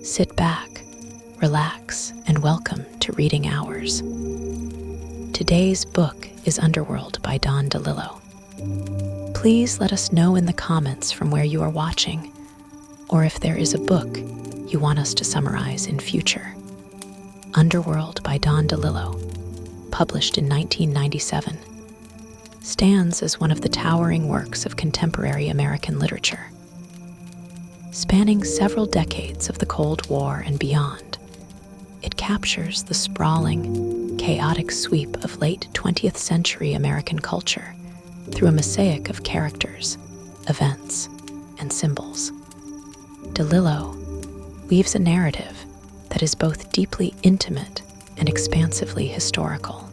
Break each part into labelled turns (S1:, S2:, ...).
S1: Sit back, relax, and welcome to Reading Hours. Today's book is Underworld by DeLillo. Please let us know in the comments from where you are watching, or if there is a book you want us to summarize in future. Underworld by DeLillo, published in 1997, stands as one of the towering works of contemporary American literature. Spanning several decades of the Cold War and beyond, it captures the sprawling, chaotic sweep of late 20th century American culture through a mosaic of characters, events, and symbols. DeLillo weaves a narrative that is both deeply intimate and expansively historical,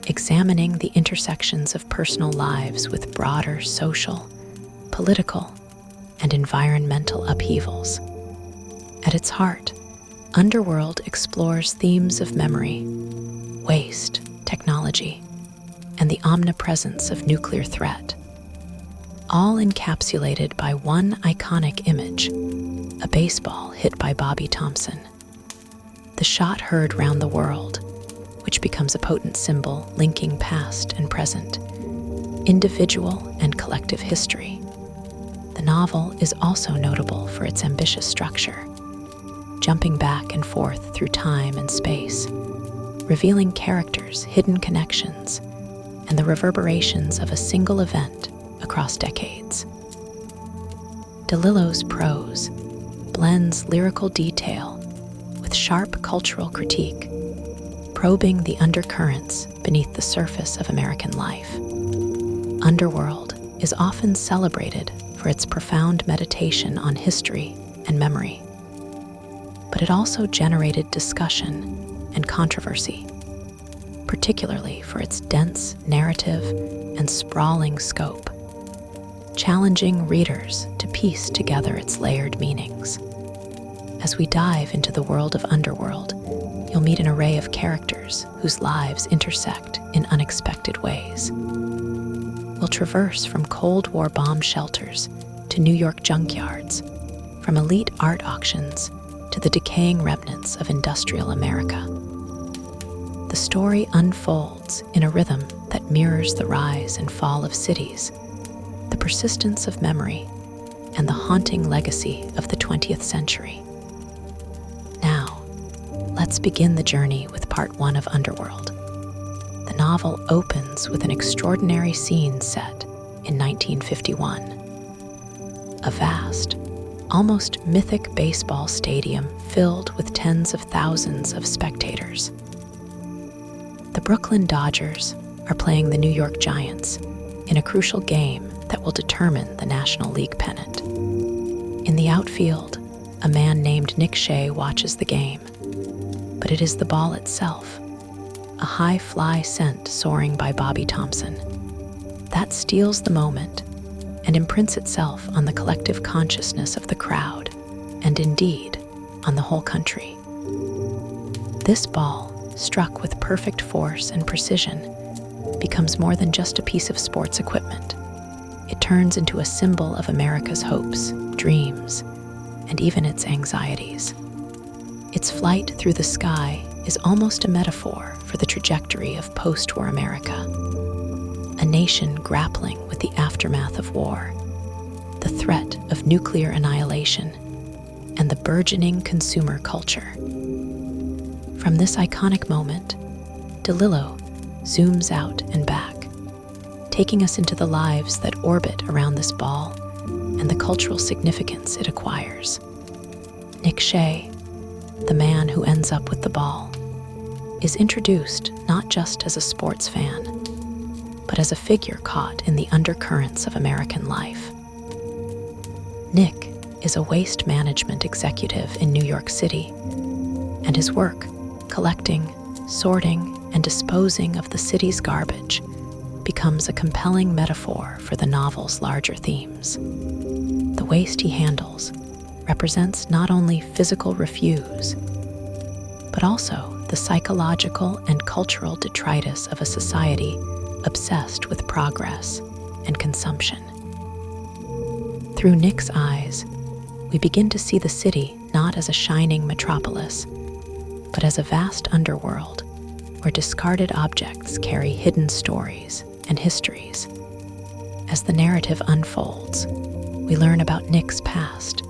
S1: examining the intersections of personal lives with broader social, political, and environmental upheavals. At its heart, Underworld explores themes of memory, waste, technology, and the omnipresence of nuclear threat, all encapsulated by one iconic image, a baseball hit by Bobby Thompson. The shot heard round the world, which becomes a potent symbol linking past and present, individual and collective history. The novel is also notable for its ambitious structure, jumping back and forth through time and space, revealing characters' hidden connections and the reverberations of a single event across decades. DeLillo's prose blends lyrical detail with sharp cultural critique, probing the undercurrents beneath the surface of American life. Underworld is often celebrated for its profound meditation on history and memory, but it also generated discussion and controversy, particularly for its dense narrative and sprawling scope, challenging readers to piece together its layered meanings. As we dive into the world of Underworld, you'll meet an array of characters whose lives intersect in unexpected ways. We'll traverse from Cold War bomb shelters to New York junkyards, from elite art auctions to the decaying remnants of industrial America. The story unfolds in a rhythm that mirrors the rise and fall of cities, the persistence of memory, and the haunting legacy of the 20th century. Now, let's begin the journey with part 1 of Underworld. The novel opens with an extraordinary scene set in 1951. A vast, almost mythic baseball stadium filled with tens of thousands of spectators. The Brooklyn Dodgers are playing the New York Giants in a crucial game that will determine the National League pennant. In the outfield, a man named Nick Shay watches the game, but it is the ball itself, a high fly sent soaring by Bobby Thompson, that steals the moment and imprints itself on the collective consciousness of the crowd, and indeed, on the whole country. This ball, struck with perfect force and precision, becomes more than just a piece of sports equipment. It turns into a symbol of America's hopes, dreams, and even its anxieties. Its flight through the sky is almost a metaphor for the trajectory of post-war America, a nation grappling with the aftermath of war, the threat of nuclear annihilation, and the burgeoning consumer culture. From this iconic moment, DeLillo zooms out and back, taking us into the lives that orbit around this ball and the cultural significance it acquires. Nick Shay, the man who ends up with the ball, is introduced not just as a sports fan, but as a figure caught in the undercurrents of American life. Nick is a waste management executive in New York City, and his work, collecting, sorting, and disposing of the city's garbage, becomes a compelling metaphor for the novel's larger themes. The waste he handles represents not only physical refuse, but also the psychological and cultural detritus of a society obsessed with progress and consumption. Through Nick's eyes, we begin to see the city not as a shining metropolis, but as a vast underworld where discarded objects carry hidden stories and histories. As the narrative unfolds, we learn about Nick's past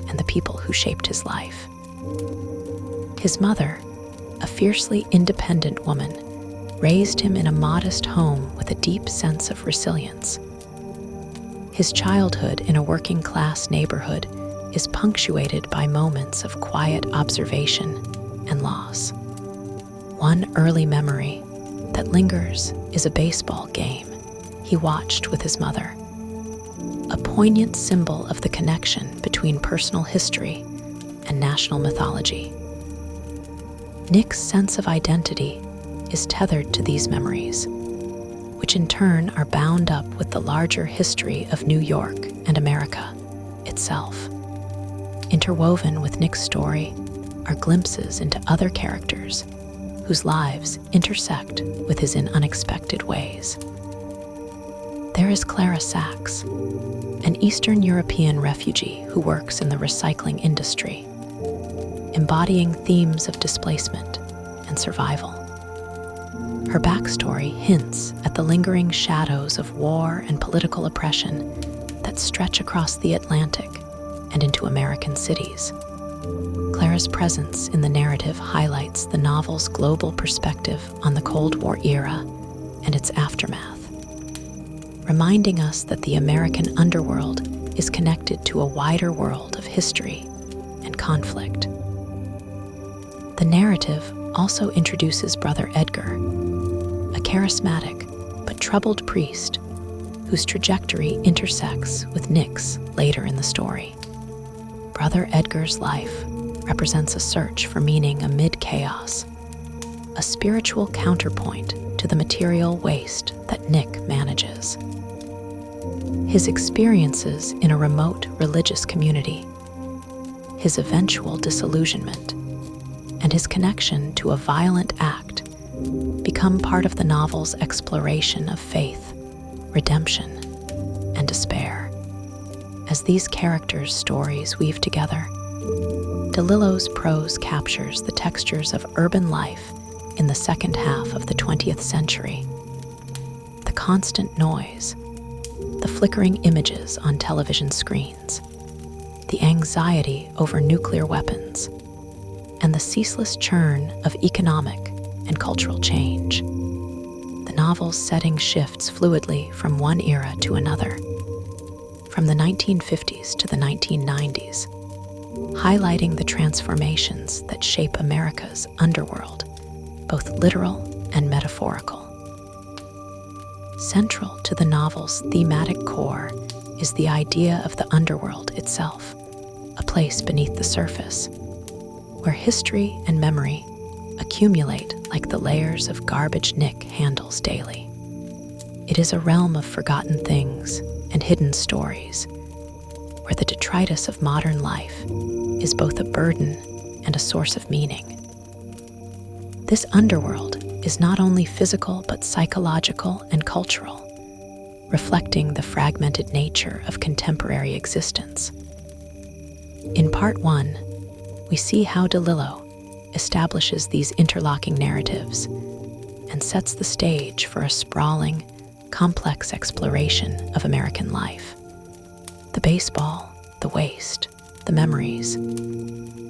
S1: and the people who shaped his life. His mother, a fiercely independent woman, raised him in a modest home with a deep sense of resilience. His childhood in a working-class neighborhood is punctuated by moments of quiet observation and loss. One early memory that lingers is a baseball game he watched with his mother, a poignant symbol of the connection between personal history and national mythology. Nick's sense of identity is tethered to these memories, which in turn are bound up with the larger history of New York and America itself. Interwoven with Nick's story are glimpses into other characters whose lives intersect with his in unexpected ways. There is Clara Sachs, an Eastern European refugee who works in the recycling industry, embodying themes of displacement and survival. Her backstory hints at the lingering shadows of war and political oppression that stretch across the Atlantic and into American cities. Clara's presence in the narrative highlights the novel's global perspective on the Cold War era and its aftermath, reminding us that the American underworld is connected to a wider world of history and conflict. The narrative also introduces Brother Edgar, a charismatic but troubled priest whose trajectory intersects with Nick's later in the story. Brother Edgar's life represents a search for meaning amid chaos, a spiritual counterpoint to the material waste that Nick manages. His experiences in a remote religious community, his eventual disillusionment, and his connection to a violent act become part of the novel's exploration of faith, redemption, and despair. As these characters' stories weave together, DeLillo's prose captures the textures of urban life in the second half of the 20th century. The constant noise, the flickering images on television screens, the anxiety over nuclear weapons, and the ceaseless churn of economic and cultural change. The novel's setting shifts fluidly from one era to another, from the 1950s to the 1990s, highlighting the transformations that shape America's underworld, both literal and metaphorical. Central to the novel's thematic core is the idea of the underworld itself, a place beneath the surface, where history and memory accumulate like the layers of garbage Nick handles daily. It is a realm of forgotten things and hidden stories, where the detritus of modern life is both a burden and a source of meaning. This underworld is not only physical but psychological and cultural, reflecting the fragmented nature of contemporary existence. In Part 1, we see how DeLillo establishes these interlocking narratives and sets the stage for a sprawling, complex exploration of American life. The baseball, the waste, the memories,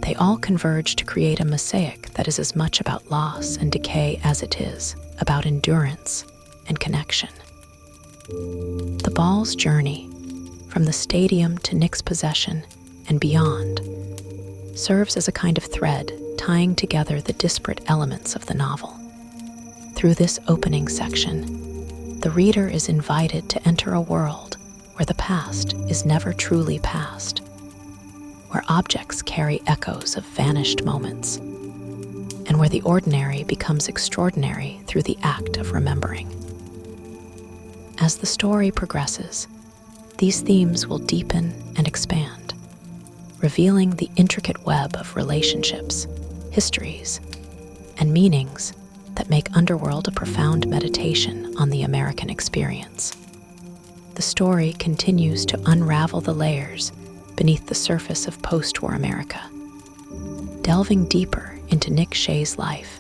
S1: they all converge to create a mosaic that is as much about loss and decay as it is about endurance and connection. The ball's journey, from the stadium to Nick's possession and beyond, serves as a kind of thread tying together the disparate elements of the novel. Through this opening section, the reader is invited to enter a world where the past is never truly past, where objects carry echoes of vanished moments, and where the ordinary becomes extraordinary through the act of remembering. As the story progresses, these themes will deepen and expand, revealing the intricate web of relationships, histories, and meanings that make Underworld a profound meditation on the American experience. The story continues to unravel the layers beneath the surface of post-war America, delving deeper into Nick Shay's life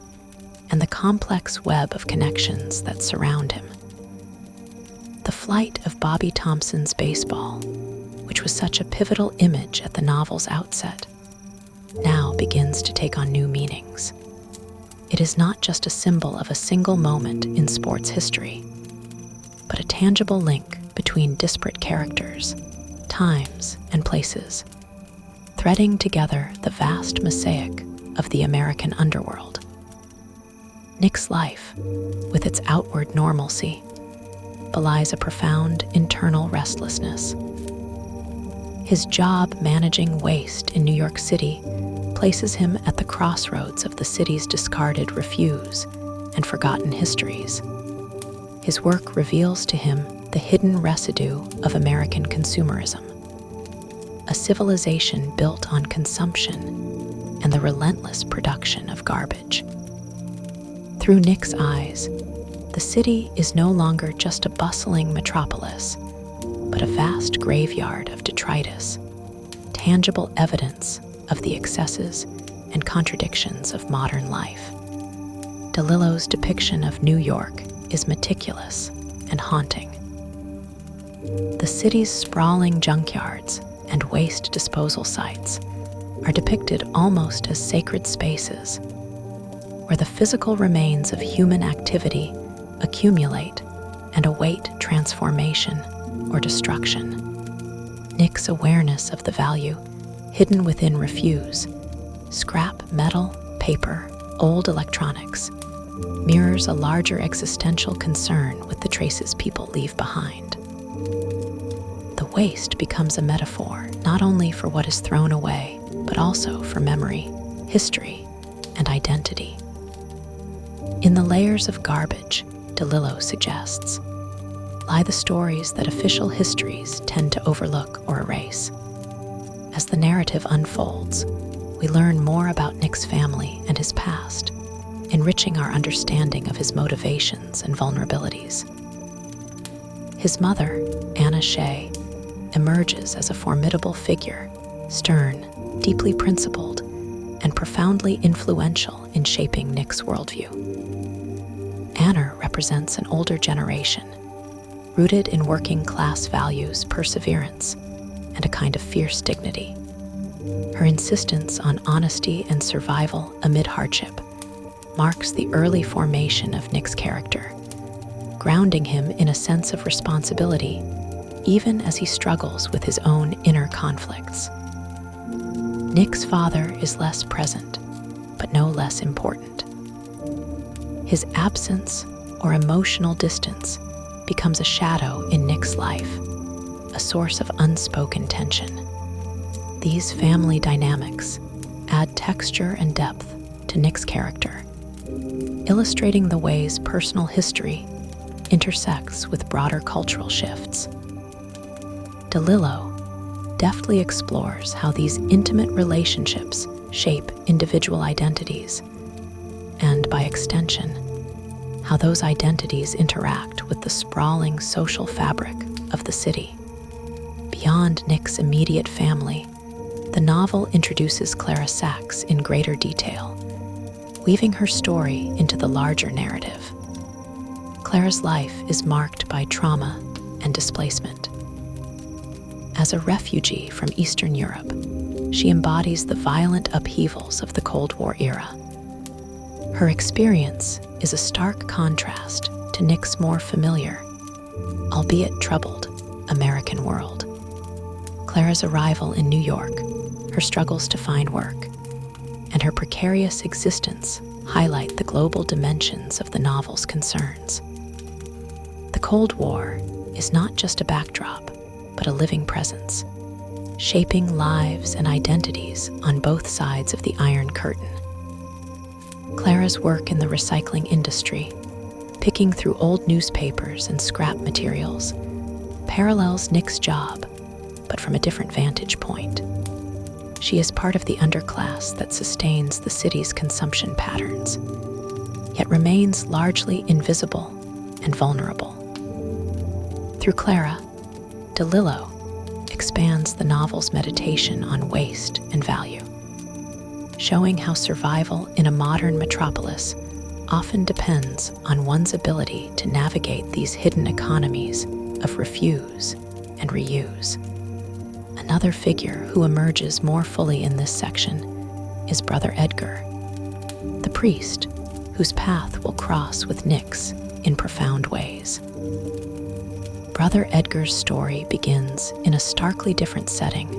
S1: and the complex web of connections that surround him. The flight of Bobby Thompson's baseball, which was such a pivotal image at the novel's outset, now begins to take on new meanings. It is not just a symbol of a single moment in sports history, but a tangible link between disparate characters, times, and places, threading together the vast mosaic of the American underworld. Nick's life, with its outward normalcy, belies a profound internal restlessness. His job managing waste in New York City places him at the crossroads of the city's discarded refuse and forgotten histories. His work reveals to him the hidden residue of American consumerism, a civilization built on consumption and the relentless production of garbage. Through Nick's eyes, the city is no longer just a bustling metropolis, but a vast graveyard of detritus, tangible evidence of the excesses and contradictions of modern life. DeLillo's depiction of New York is meticulous and haunting. The city's sprawling junkyards and waste disposal sites are depicted almost as sacred spaces, where the physical remains of human activity accumulate and await transformation or destruction. Nick's awareness of the value hidden within refuse, scrap metal, paper, old electronics, mirrors a larger existential concern with the traces people leave behind. The waste becomes a metaphor not only for what is thrown away, but also for memory, history, and identity. In the layers of garbage, DeLillo suggests, lie the stories that official histories tend to overlook or erase. As the narrative unfolds, we learn more about Nick's family and his past, enriching our understanding of his motivations and vulnerabilities. His mother, Nick Shay, emerges as a formidable figure, stern, deeply principled, and profoundly influential in shaping Nick's worldview. Anna represents an older generation, rooted in working-class values, perseverance, and a kind of fierce dignity. Her insistence on honesty and survival amid hardship marks the early formation of Nick's character, grounding him in a sense of responsibility, even as he struggles with his own inner conflicts. Nick's father is less present, but no less important. His absence or emotional distance becomes a shadow in Nick's life, a source of unspoken tension. These family dynamics add texture and depth to Nick's character, illustrating the ways personal history intersects with broader cultural shifts. DeLillo deftly explores how these intimate relationships shape individual identities, and by extension, how those identities interact with the sprawling social fabric of the city. Beyond Nick's immediate family, the novel introduces Clara Sachs in greater detail, weaving her story into the larger narrative. Clara's life is marked by trauma and displacement. As a refugee from Eastern Europe, she embodies the violent upheavals of the Cold War era. Her experience is a stark contrast to Nick's more familiar, albeit troubled, American world. Clara's arrival in New York, her struggles to find work, and her precarious existence highlight the global dimensions of the novel's concerns. The Cold War is not just a backdrop, but a living presence, shaping lives and identities on both sides of the Iron Curtain. Clara's work in the recycling industry, picking through old newspapers and scrap materials, parallels Nick's job, but from a different vantage point. She is part of the underclass that sustains the city's consumption patterns, yet remains largely invisible and vulnerable. Through Clara, DeLillo expands the novel's meditation on waste and value, showing how survival in a modern metropolis often depends on one's ability to navigate these hidden economies of refuse and reuse. Another figure who emerges more fully in this section is Brother Edgar, the priest whose path will cross with Nick's in profound ways. Brother Edgar's story begins in a starkly different setting,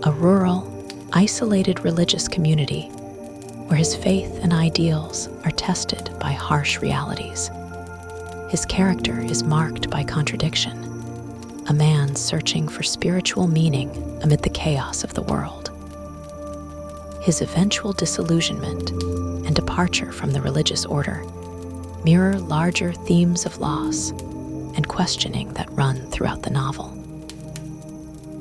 S1: a rural, isolated religious community where his faith and ideals are tested by harsh realities. His character is marked by contradiction, a man searching for spiritual meaning amid the chaos of the world. His eventual disillusionment and departure from the religious order mirror larger themes of loss and questioning that run throughout the novel.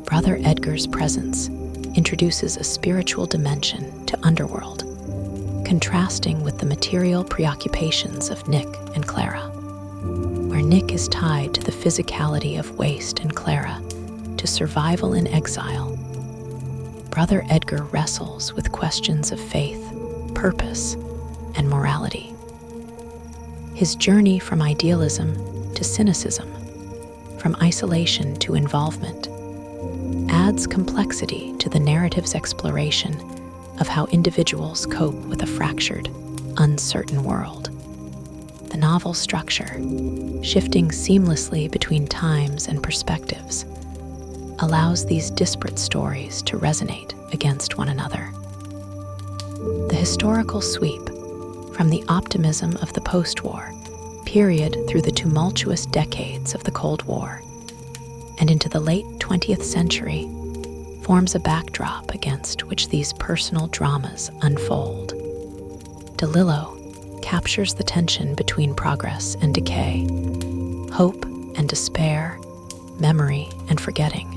S1: Brother Edgar's presence introduces a spiritual dimension to Underworld, contrasting with the material preoccupations of Nick and Clara. Where Nick is tied to the physicality of waste and Clara to survival in exile, Brother Edgar wrestles with questions of faith, purpose, and morality. His journey from idealism to cynicism, from isolation to involvement, adds complexity to the narrative's exploration of how individuals cope with a fractured, uncertain world. The novel's structure, shifting seamlessly between times and perspectives, allows these disparate stories to resonate against one another. The historical sweep, from the optimism of the post-war period through the tumultuous decades of the Cold War and into the late 20th century, forms a backdrop against which these personal dramas unfold. DeLillo captures the tension between progress and decay, hope and despair, memory and forgetting,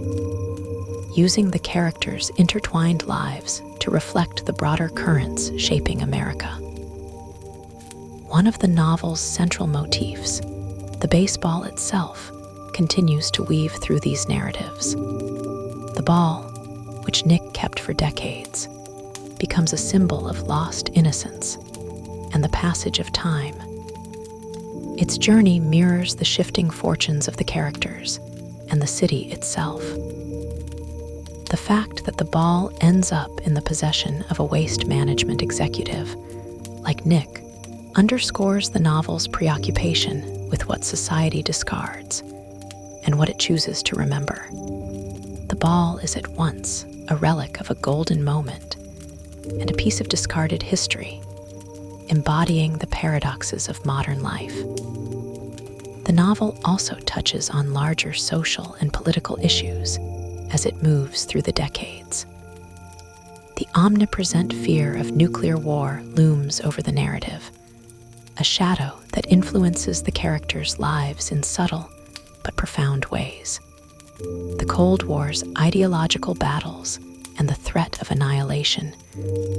S1: using the characters' intertwined lives to reflect the broader currents shaping America. One of the novel's central motifs, the baseball itself, continues to weave through these narratives. The ball, which Nick kept for decades, becomes a symbol of lost innocence and the passage of time. Its journey mirrors the shifting fortunes of the characters and the city itself. The fact that the ball ends up in the possession of a waste management executive, like Nick, underscores the novel's preoccupation with what society discards and what it chooses to remember. The ball is at once a relic of a golden moment and a piece of discarded history, embodying the paradoxes of modern life. The novel also touches on larger social and political issues as it moves through the decades. The omnipresent fear of nuclear war looms over the narrative, a shadow that influences the characters' lives in subtle but profound ways. The Cold War's ideological battles and the threat of annihilation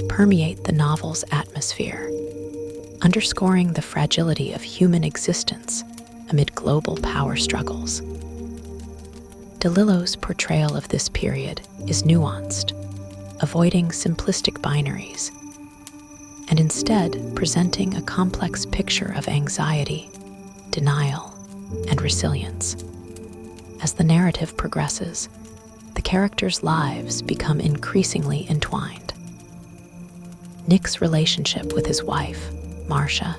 S1: permeate the novel's atmosphere, underscoring the fragility of human existence amid global power struggles. DeLillo's portrayal of this period is nuanced, avoiding simplistic binaries, and instead presenting a complex picture of anxiety, denial, and resilience. As the narrative progresses, the characters' lives become increasingly entwined. Nick's relationship with his wife, Marcia,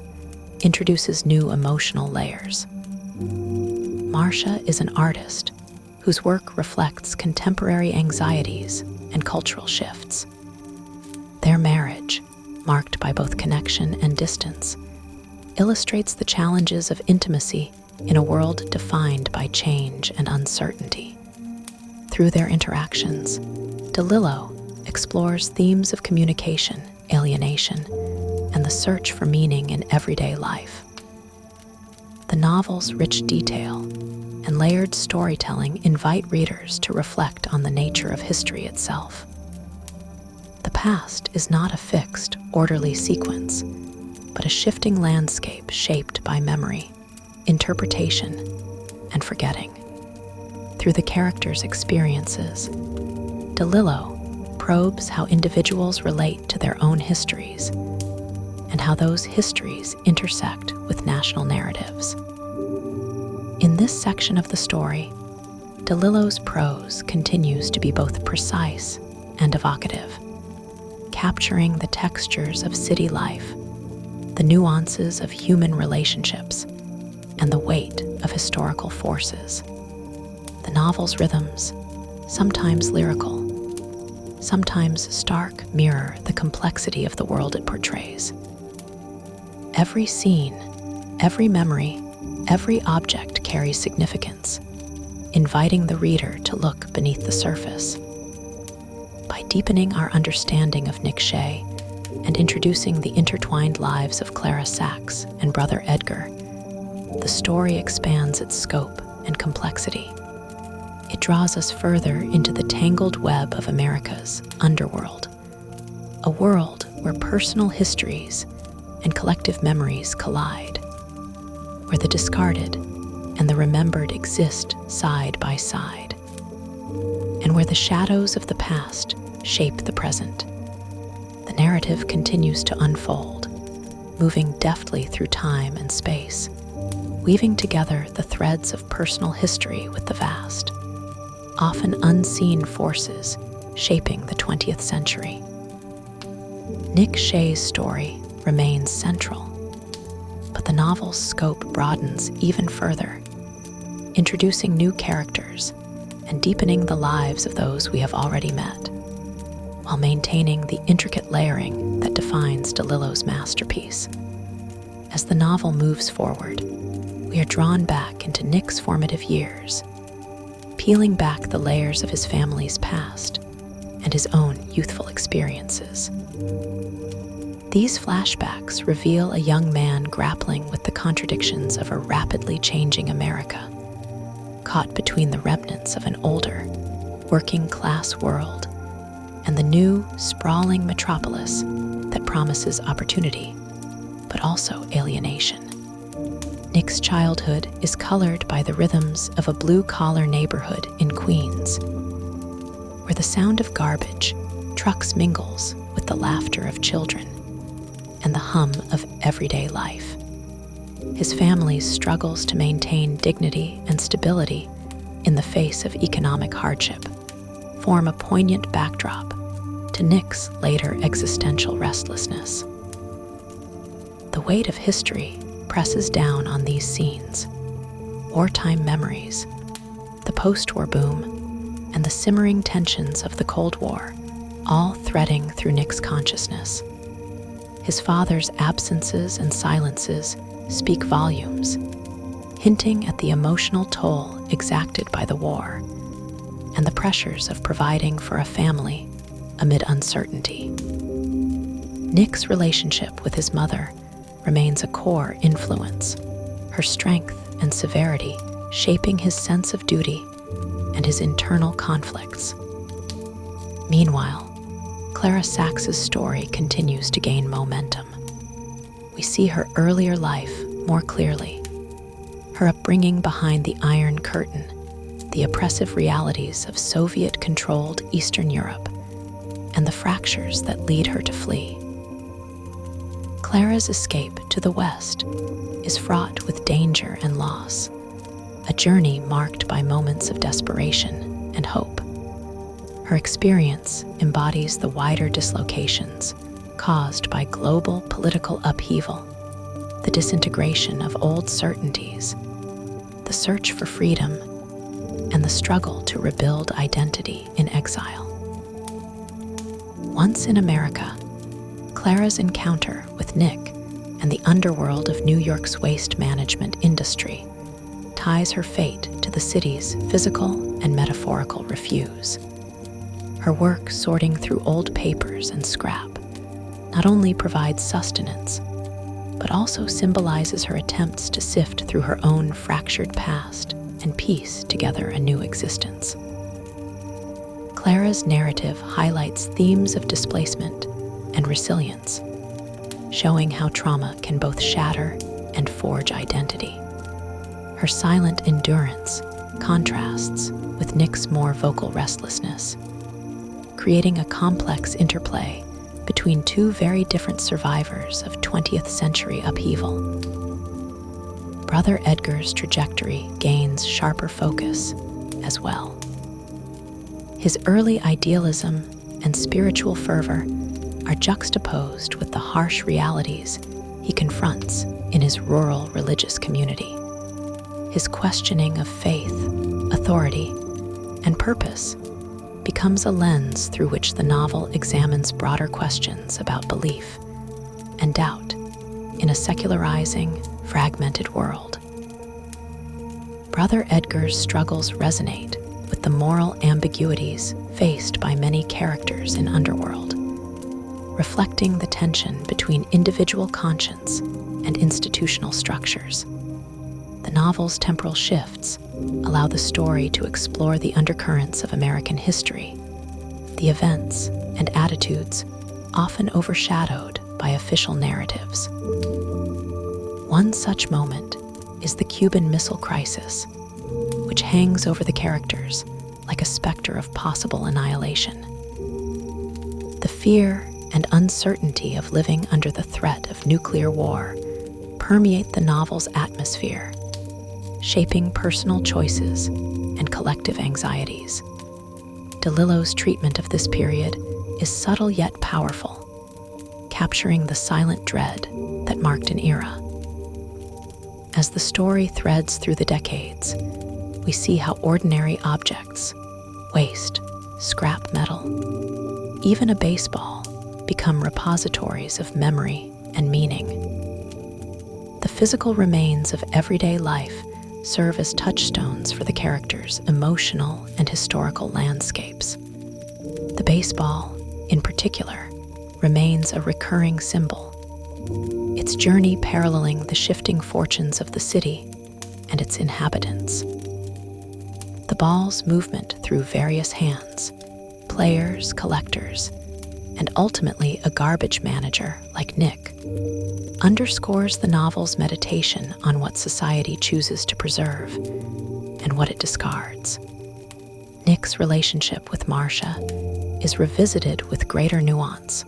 S1: introduces new emotional layers. Marcia is an artist whose work reflects contemporary anxieties and cultural shifts. Their marriage, marked by both connection and distance, illustrates the challenges of intimacy in a world defined by change and uncertainty. Through their interactions, DeLillo explores themes of communication, alienation, and the search for meaning in everyday life. The novel's rich detail and layered storytelling invite readers to reflect on the nature of history itself. The past is not a fixed, orderly sequence, but a shifting landscape shaped by memory, interpretation, and forgetting. through the characters' experiences. DeLillo probes how individuals relate to their own histories and how those histories intersect with national narratives. In this section of the story, DeLillo's prose continues to be both precise and evocative, capturing the textures of city life, the nuances of human relationships, and the weight of historical forces. The novel's rhythms, sometimes lyrical, sometimes stark, mirror the complexity of the world it portrays. Every scene, every memory, every object carries significance, inviting the reader to look beneath the surface. By deepening our understanding of Nick Shay and introducing the intertwined lives of Clara Sachs and brother Edgar, the story expands its scope and complexity. It draws us further into the tangled web of America's underworld, a world where personal histories and collective memories collide, where the discarded and the remembered exist side by side, and where the shadows of the past shape the present. The narrative continues to unfold, moving deftly through time and space, weaving together the threads of personal history with the vast, often unseen forces shaping the 20th century. Nick Shay's story remains central, but the novel's scope broadens even further, introducing new characters and deepening the lives of those we have already met, while maintaining the intricate layering that defines DeLillo's masterpiece. As the novel moves forward, we are drawn back into Nick's formative years, peeling back the layers of his family's past and his own youthful experiences. These flashbacks reveal a young man grappling with the contradictions of a rapidly changing America, caught between the remnants of an older, working-class world and the new, sprawling metropolis that promises opportunity, but also alienation. Nick's childhood is colored by the rhythms of a blue-collar neighborhood in Queens, where the sound of garbage trucks mingles with the laughter of children and the hum of everyday life. His family's struggles to maintain dignity and stability in the face of economic hardship form a poignant backdrop to Nick's later existential restlessness. The weight of history presses down on these scenes, wartime memories, the post-war boom, and the simmering tensions of the Cold War, all threading through Nick's consciousness. His father's absences and silences speak volumes, hinting at the emotional toll exacted by the war and the pressures of providing for a family amid uncertainty. Nick's relationship with his mother remains a core influence, her strength and severity shaping his sense of duty and his internal conflicts. Meanwhile, Clara Sachs's story continues to gain momentum. We see her earlier life more clearly, her upbringing behind the Iron Curtain, the oppressive realities of Soviet-controlled Eastern Europe, and the fractures that lead her to flee. Clara's escape to the West is fraught with danger and loss, a journey marked by moments of desperation and hope. Her experience embodies the wider dislocations caused by global political upheaval, the disintegration of old certainties, the search for freedom, and the struggle to rebuild identity in exile. Once in America, Clara's encounter with Nick and the underworld of New York's waste management industry ties her fate to the city's physical and metaphorical refuse. Her work sorting through old papers and scrap not only provides sustenance, but also symbolizes her attempts to sift through her own fractured past and piece together a new existence. Clara's narrative highlights themes of displacement and resilience, showing how trauma can both shatter and forge identity. Her silent endurance contrasts with Nick's more vocal restlessness, creating a complex interplay between two very different survivors of 20th century upheaval. Brother Edgar's trajectory gains sharper focus as well. His early idealism and spiritual fervor are juxtaposed with the harsh realities he confronts in his rural religious community. His questioning of faith, authority, and purpose becomes a lens through which the novel examines broader questions about belief and doubt in a secularizing, fragmented world. Brother Edgar's struggles resonate with the moral ambiguities faced by many characters in Underworld, reflecting the tension between individual conscience and institutional structures. The novel's temporal shifts allow the story to explore the undercurrents of American history, the events and attitudes often overshadowed by official narratives. One such moment is the Cuban Missile Crisis, which hangs over the characters like a specter of possible annihilation. The fear and uncertainty of living under the threat of nuclear war permeate the novel's atmosphere, shaping personal choices and collective anxieties. DeLillo's treatment of this period is subtle yet powerful, capturing the silent dread that marked an era. As the story threads through the decades, we see how ordinary objects, waste, scrap metal, even a baseball, become repositories of memory and meaning. The physical remains of everyday life serve as touchstones for the characters' emotional and historical landscapes. The baseball, in particular, remains a recurring symbol, its journey paralleling the shifting fortunes of the city and its inhabitants. The ball's movement through various hands, players, collectors, and ultimately a garbage manager like Nick, underscores the novel's meditation on what society chooses to preserve and what it discards. Nick's relationship with Marcia is revisited with greater nuance,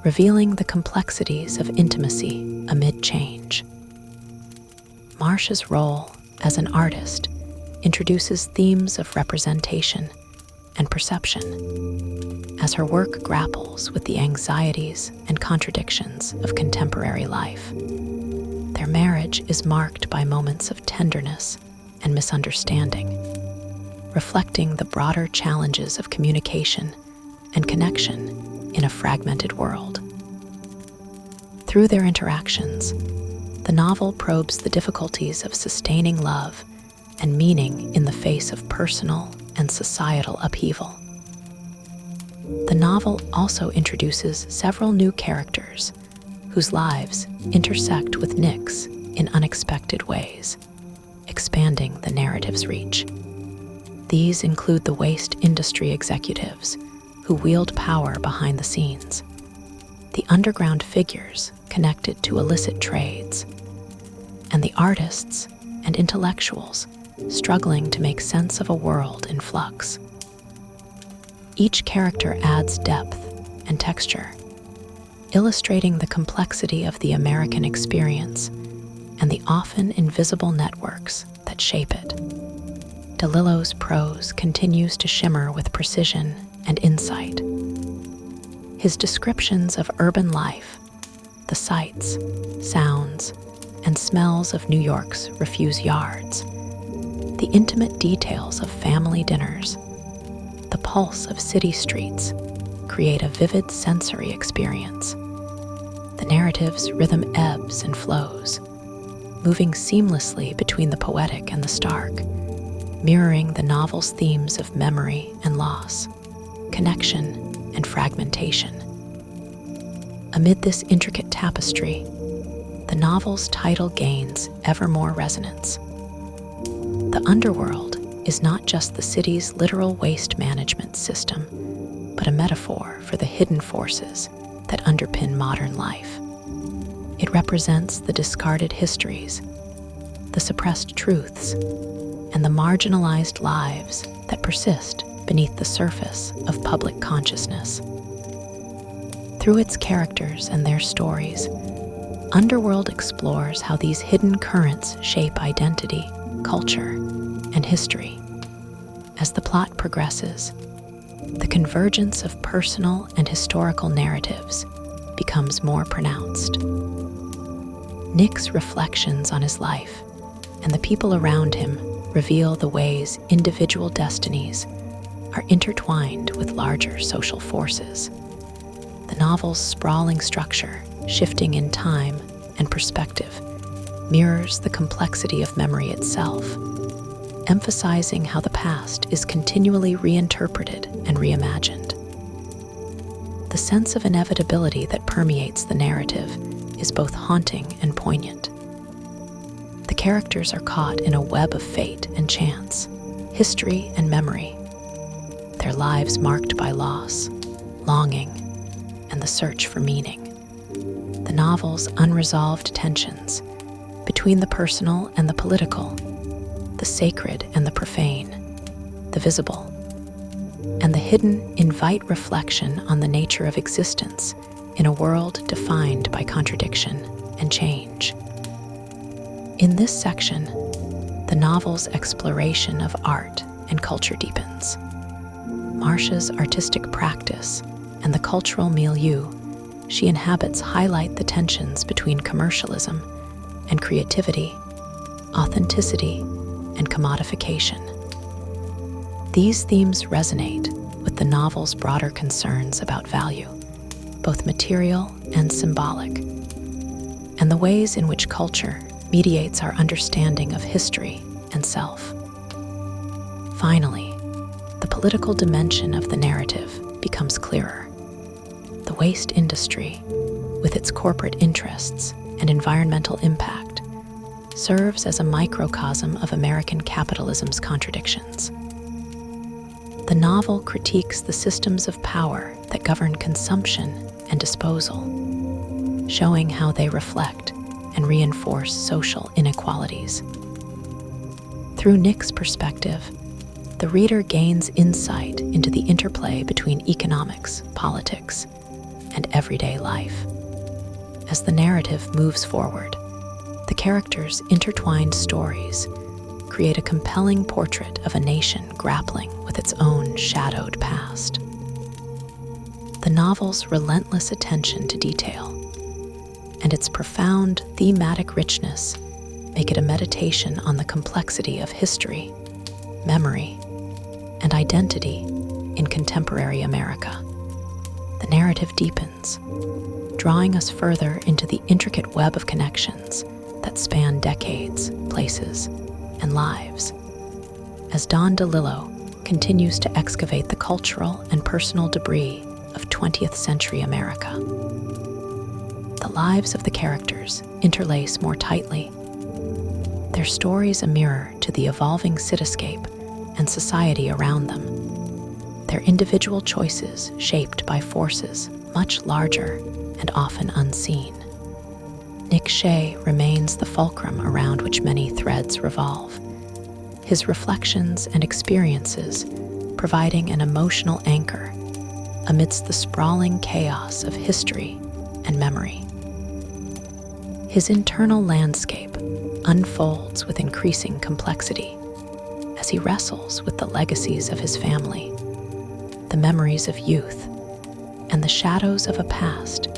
S1: revealing the complexities of intimacy amid change. Marcia's role as an artist introduces themes of representation and perception, as her work grapples with the anxieties and contradictions of contemporary life. Their marriage is marked by moments of tenderness and misunderstanding, reflecting the broader challenges of communication and connection in a fragmented world. Through their interactions, the novel probes the difficulties of sustaining love and meaning in the face of personal and societal upheaval. The novel also introduces several new characters whose lives intersect with Nick's in unexpected ways, expanding the narrative's reach. These include the waste industry executives who wield power behind the scenes, the underground figures connected to illicit trades, and the artists and intellectuals struggling to make sense of a world in flux. Each character adds depth and texture, illustrating the complexity of the American experience and the often invisible networks that shape it. DeLillo's prose continues to shimmer with precision and insight. His descriptions of urban life, the sights, sounds, and smells of New York's refuse yards, the intimate details of family dinners, the pulse of city streets, create a vivid sensory experience. The narrative's rhythm ebbs and flows, moving seamlessly between the poetic and the stark, mirroring the novel's themes of memory and loss, connection and fragmentation. Amid this intricate tapestry, the novel's title gains ever more resonance. The Underworld is not just the city's literal waste management system, but a metaphor for the hidden forces that underpin modern life. It represents the discarded histories, the suppressed truths, and the marginalized lives that persist beneath the surface of public consciousness. Through its characters and their stories, Underworld explores how these hidden currents shape identity, culture, and history. As the plot progresses, the convergence of personal and historical narratives becomes more pronounced. Nick's reflections on his life and the people around him reveal the ways individual destinies are intertwined with larger social forces. The novel's sprawling structure, shifting in time and perspective, mirrors the complexity of memory itself, emphasizing how the past is continually reinterpreted and reimagined. The sense of inevitability that permeates the narrative is both haunting and poignant. The characters are caught in a web of fate and chance, history and memory, their lives marked by loss, longing, and the search for meaning. The novel's unresolved tensions between the personal and the political, the sacred and the profane, the visible and the hidden invite reflection on the nature of existence in a world defined by contradiction and change. In this section, the novel's exploration of art and culture deepens. Marcia's artistic practice and the cultural milieu she inhabits highlight the tensions between commercialism and creativity, authenticity, and commodification. These themes resonate with the novel's broader concerns about value, both material and symbolic, and the ways in which culture mediates our understanding of history and self. Finally, the political dimension of the narrative becomes clearer. The waste industry, with its corporate interests and environmental impact, serves as a microcosm of American capitalism's contradictions. The novel critiques the systems of power that govern consumption and disposal, showing how they reflect and reinforce social inequalities. Through Nick's perspective, the reader gains insight into the interplay between economics, politics, and everyday life. As the narrative moves forward, the characters' intertwined stories create a compelling portrait of a nation grappling with its own shadowed past. The novel's relentless attention to detail and its profound thematic richness make it a meditation on the complexity of history, memory, and identity in contemporary America. The narrative deepens, drawing us further into the intricate web of connections that span decades, places, and lives. As DeLillo continues to excavate the cultural and personal debris of 20th century America, the lives of the characters interlace more tightly, their stories a mirror to the evolving cityscape and society around them, their individual choices shaped by forces much larger and often unseen. Nick Shay remains the fulcrum around which many threads revolve, his reflections and experiences providing an emotional anchor amidst the sprawling chaos of history and memory. His internal landscape unfolds with increasing complexity as he wrestles with the legacies of his family, the memories of youth, and the shadows of a past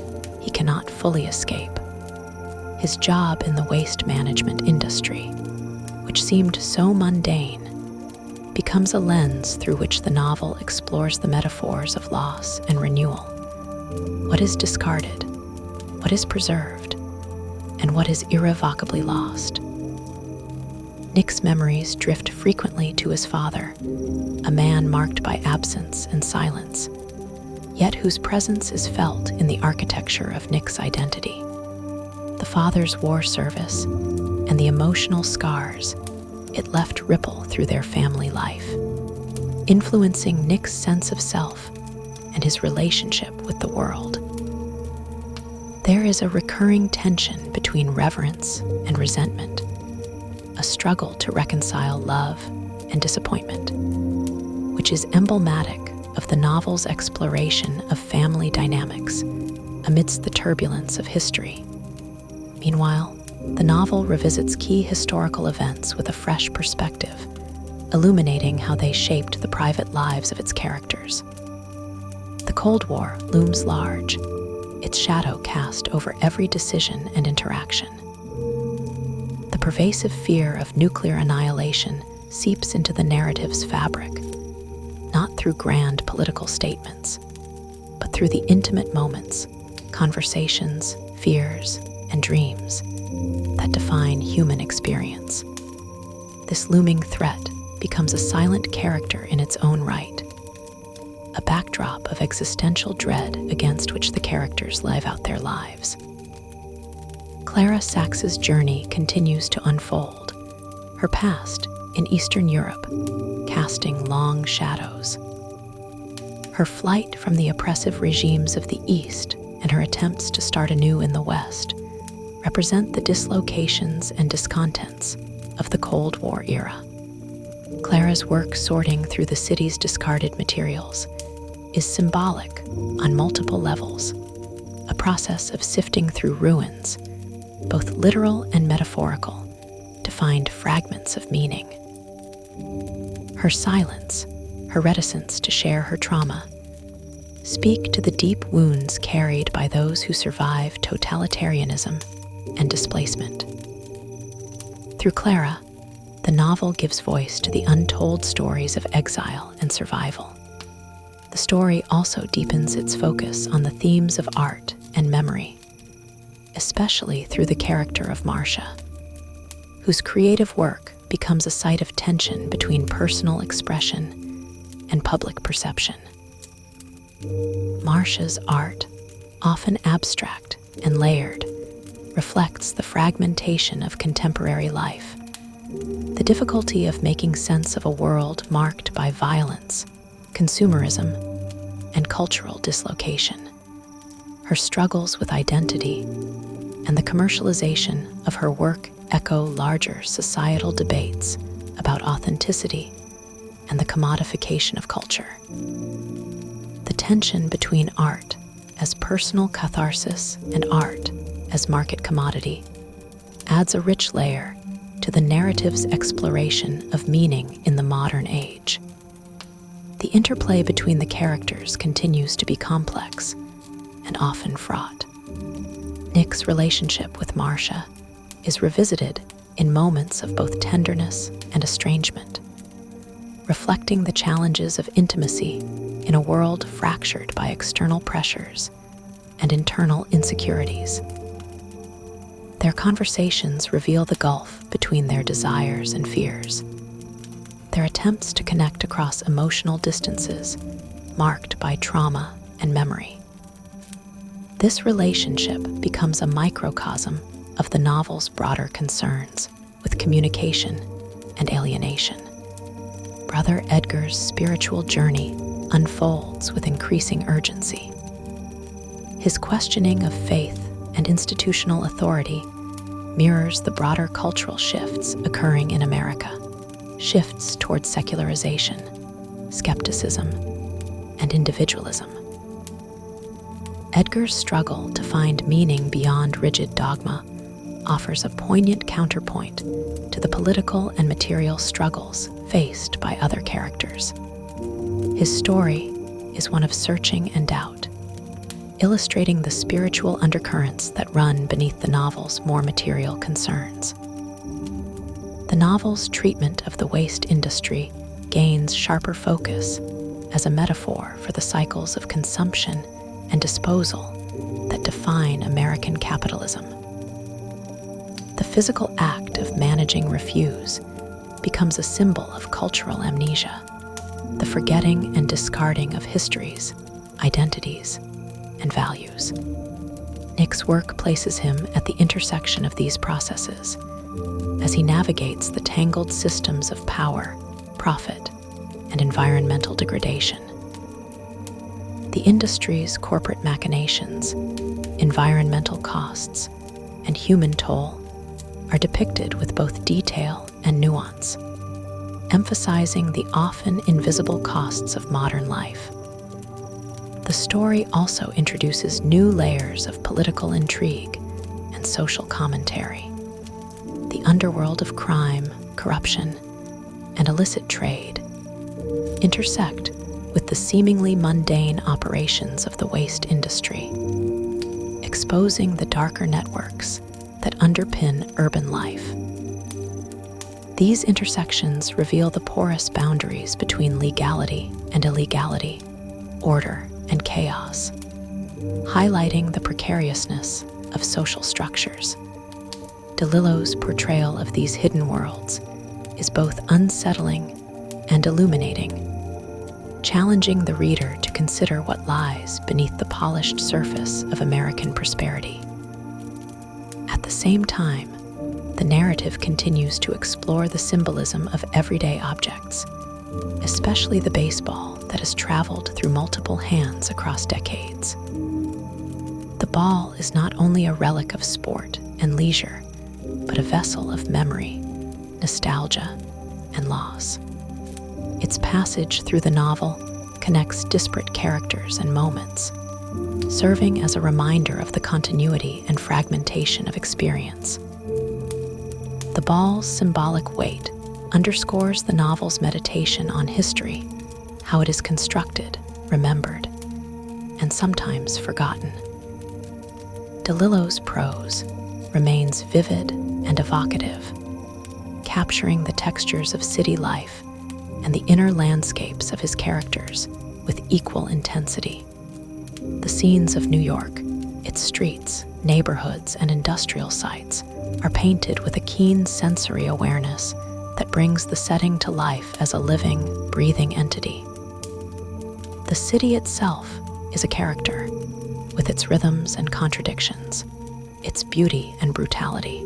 S1: he cannot fully escape. His job in the waste management industry, which seemed so mundane, becomes a lens through which the novel explores the metaphors of loss and renewal. What is discarded? What is preserved? And what is irrevocably lost? Nick's memories drift frequently to his father, a man marked by absence and silence, yet whose presence is felt in the architecture of Nick's identity. The father's war service and the emotional scars it left ripple through their family life, influencing Nick's sense of self and his relationship with the world. There is a recurring tension between reverence and resentment, a struggle to reconcile love and disappointment, which is emblematic of the novel's exploration of family dynamics amidst the turbulence of history. Meanwhile, the novel revisits key historical events with a fresh perspective, illuminating how they shaped the private lives of its characters. The Cold War looms large, its shadow cast over every decision and interaction. The pervasive fear of nuclear annihilation seeps into the narrative's fabric, not through grand political statements, but through the intimate moments, conversations, fears, and dreams that define human experience. This looming threat becomes a silent character in its own right, a backdrop of existential dread against which the characters live out their lives. Clara Sax's journey continues to unfold, her past in Eastern Europe casting long shadows. Her flight from the oppressive regimes of the East and her attempts to start anew in the West represent the dislocations and discontents of the Cold War era. Clara's work sorting through the city's discarded materials is symbolic on multiple levels, a process of sifting through ruins, both literal and metaphorical, to find fragments of meaning. Her silence, her reticence to share her trauma, speak to the deep wounds carried by those who survive totalitarianism and displacement. Through Clara, the novel gives voice to the untold stories of exile and survival. The story also deepens its focus on the themes of art and memory, especially through the character of Marcia, whose creative work becomes a site of tension between personal expression and public perception. Marcia's art, often abstract and layered, reflects the fragmentation of contemporary life, the difficulty of making sense of a world marked by violence, consumerism, and cultural dislocation. Her struggles with identity and the commercialization of her work echo larger societal debates about authenticity and the commodification of culture. The tension between art as personal catharsis and art as market commodity adds a rich layer to the narrative's exploration of meaning in the modern age. The interplay between the characters continues to be complex and often fraught. Nick's relationship with Marcia is revisited in moments of both tenderness and estrangement, reflecting the challenges of intimacy in a world fractured by external pressures and internal insecurities. Their conversations reveal the gulf between their desires and fears, their attempts to connect across emotional distances marked by trauma and memory. This relationship becomes a microcosm of the novel's broader concerns with communication and alienation. Brother Edgar's spiritual journey unfolds with increasing urgency. His questioning of faith and institutional authority mirrors the broader cultural shifts occurring in America, shifts towards secularization, skepticism, and individualism. Edgar's struggle to find meaning beyond rigid dogma offers a poignant counterpoint to the political and material struggles faced by other characters. His story is one of searching and doubt, illustrating the spiritual undercurrents that run beneath the novel's more material concerns. The novel's treatment of the waste industry gains sharper focus as a metaphor for the cycles of consumption and disposal that define American capitalism. The physical act of managing refuse becomes a symbol of cultural amnesia, the forgetting and discarding of histories, identities, and values. Nick's work places him at the intersection of these processes as he navigates the tangled systems of power, profit, and environmental degradation. The industry's corporate machinations, environmental costs, and human toll are depicted with both detail and nuance, emphasizing the often invisible costs of modern life. The story also introduces new layers of political intrigue and social commentary. The underworld of crime, corruption, and illicit trade intersect with the seemingly mundane operations of the waste industry, exposing the darker networks that underpin urban life. These intersections reveal the porous boundaries between legality and illegality, order and chaos, highlighting the precariousness of social structures. DeLillo's portrayal of these hidden worlds is both unsettling and illuminating, challenging the reader to consider what lies beneath the polished surface of American prosperity. At the same time, the narrative continues to explore the symbolism of everyday objects, especially the baseball that has traveled through multiple hands across decades. The ball is not only a relic of sport and leisure, but a vessel of memory, nostalgia, and loss. Its passage through the novel connects disparate characters and moments, serving as a reminder of the continuity and fragmentation of experience. The ball's symbolic weight underscores the novel's meditation on history, how it is constructed, remembered, and sometimes forgotten. DeLillo's prose remains vivid and evocative, capturing the textures of city life and the inner landscapes of his characters with equal intensity. The scenes of New York, its streets, neighborhoods, and industrial sites are painted with a keen sensory awareness that brings the setting to life as a living, breathing entity. The city itself is a character, with its rhythms and contradictions, its beauty and brutality.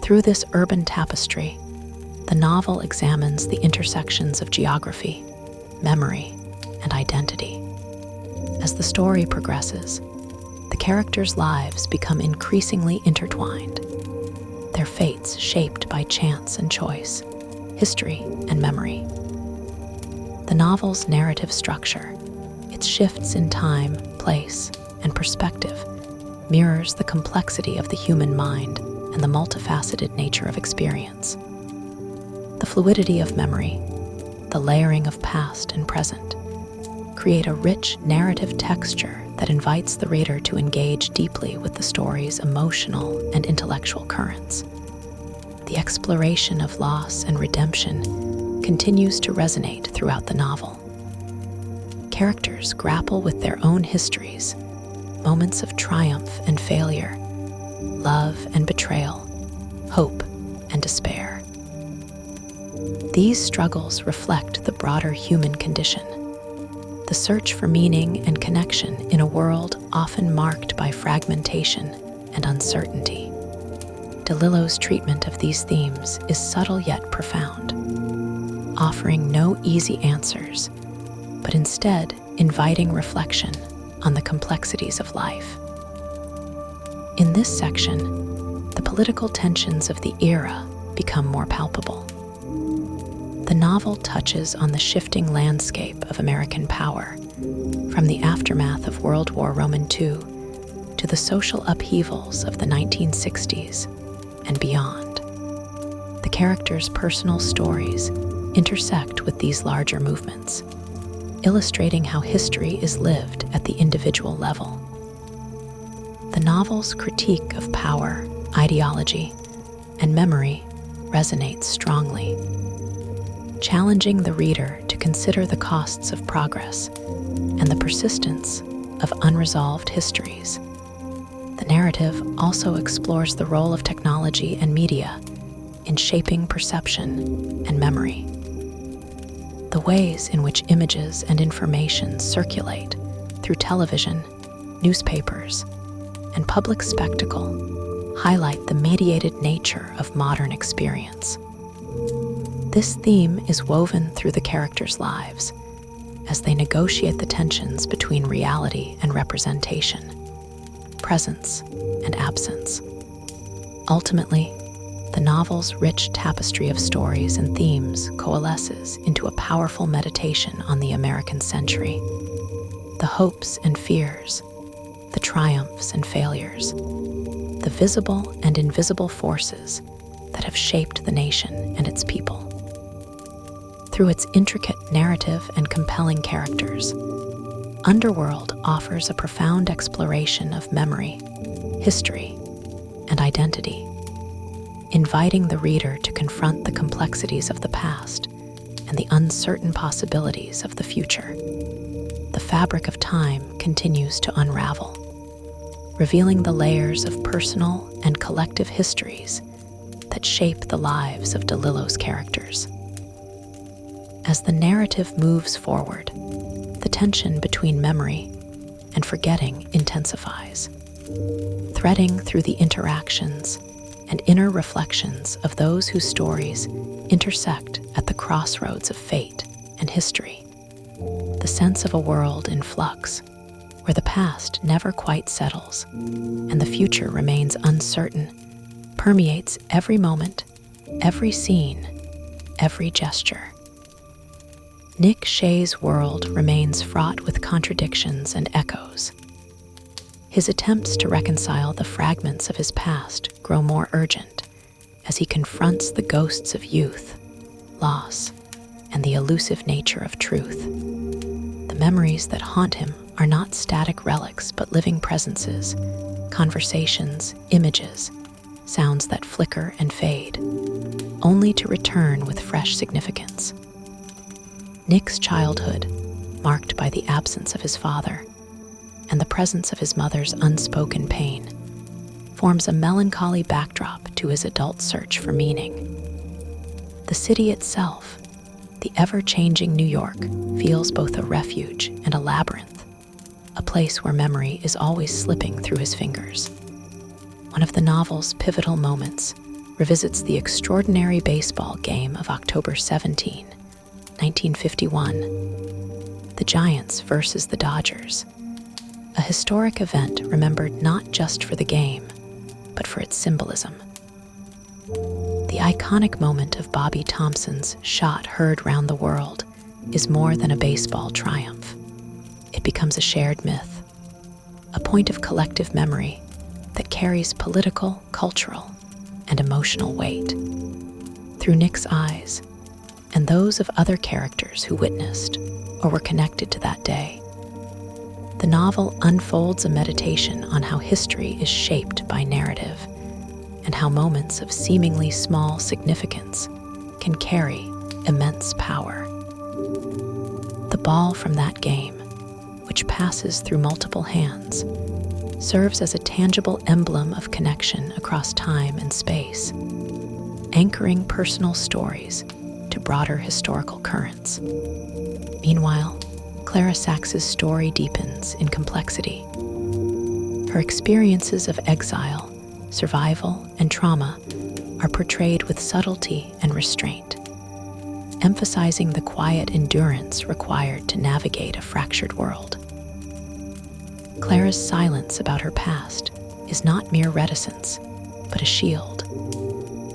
S1: Through this urban tapestry, the novel examines the intersections of geography, memory, and identity. As the story progresses, the characters' lives become increasingly intertwined, their fates shaped by chance and choice, history and memory. The novel's narrative structure, its shifts in time, place, and perspective, mirrors the complexity of the human mind and the multifaceted nature of experience. The fluidity of memory, the layering of past and present, create a rich narrative texture that invites the reader to engage deeply with the story's emotional and intellectual currents. The exploration of loss and redemption continues to resonate throughout the novel. Characters grapple with their own histories, moments of triumph and failure, love and betrayal, hope and despair. These struggles reflect the broader human condition, the search for meaning and connection in a world often marked by fragmentation and uncertainty. DeLillo's treatment of these themes is subtle yet profound, offering no easy answers, but instead inviting reflection on the complexities of life. In this section, the political tensions of the era become more palpable. The novel touches on the shifting landscape of American power, from the aftermath of World War II to the social upheavals of the 1960s and beyond. The characters' personal stories intersect with these larger movements, illustrating how history is lived at the individual level. The novel's critique of power, ideology, and memory resonates strongly, challenging the reader to consider the costs of progress and the persistence of unresolved histories. The narrative also explores the role of technology and media in shaping perception and memory. The ways in which images and information circulate through television, newspapers, and public spectacle highlight the mediated nature of modern experience. This theme is woven through the characters' lives as they negotiate the tensions between reality and representation, presence and absence. Ultimately, The novel's rich tapestry of stories and themes coalesces into a powerful meditation on the American century. The hopes and fears, the triumphs and failures, the visible and invisible forces that have shaped the nation and its people. Through its intricate narrative and compelling characters, Underworld offers a profound exploration of memory, history, and identity, inviting the reader to confront the complexities of the past and the uncertain possibilities of the future. The fabric of time continues to unravel, revealing the layers of personal and collective histories that shape the lives of DeLillo's characters. As the narrative moves forward, the tension between memory and forgetting intensifies, threading through the interactions and inner reflections of those whose stories intersect at the crossroads of fate and history. The sense of a world in flux, where the past never quite settles and the future remains uncertain, permeates every moment, every scene, every gesture. Nick Shay's world remains fraught with contradictions and echoes. His attempts to reconcile the fragments of his past grow more urgent as he confronts the ghosts of youth, loss, and the elusive nature of truth. The memories that haunt him are not static relics but living presences, conversations, images, sounds that flicker and fade, only to return with fresh significance. Nick's childhood, marked by the absence of his father and the presence of his mother's unspoken pain, forms a melancholy backdrop to his adult search for meaning. The city itself, the ever-changing New York, feels both a refuge and a labyrinth, a place where memory is always slipping through his fingers. One of the novel's pivotal moments revisits the extraordinary baseball game of October 17, 1951, the Giants versus the Dodgers, a historic event remembered not just for the game, but for its symbolism. The iconic moment of Bobby Thompson's shot heard round the world is more than a baseball triumph. It becomes a shared myth, a point of collective memory that carries political, cultural, and emotional weight. Through Nick's eyes, and those of other characters who witnessed or were connected to that day, the novel unfolds a meditation on how history is shaped by narrative and how moments of seemingly small significance can carry immense power. The ball from that game, which passes through multiple hands, serves as a tangible emblem of connection across time and space, anchoring personal stories to broader historical currents. Meanwhile, Clara Sax's story deepens in complexity. Her experiences of exile, survival, and trauma are portrayed with subtlety and restraint, emphasizing the quiet endurance required to navigate a fractured world. Clara's silence about her past is not mere reticence, but a shield,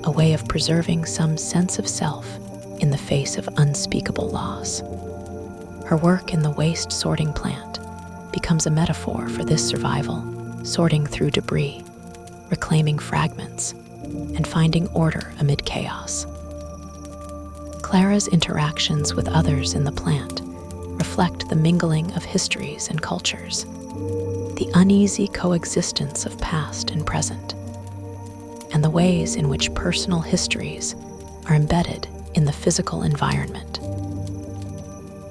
S1: a way of preserving some sense of self in the face of unspeakable loss. Her work in the waste sorting plant becomes a metaphor for this survival, sorting through debris, reclaiming fragments, and finding order amid chaos. Clara's interactions with others in the plant reflect the mingling of histories and cultures, the uneasy coexistence of past and present, and the ways in which personal histories are embedded in the physical environment.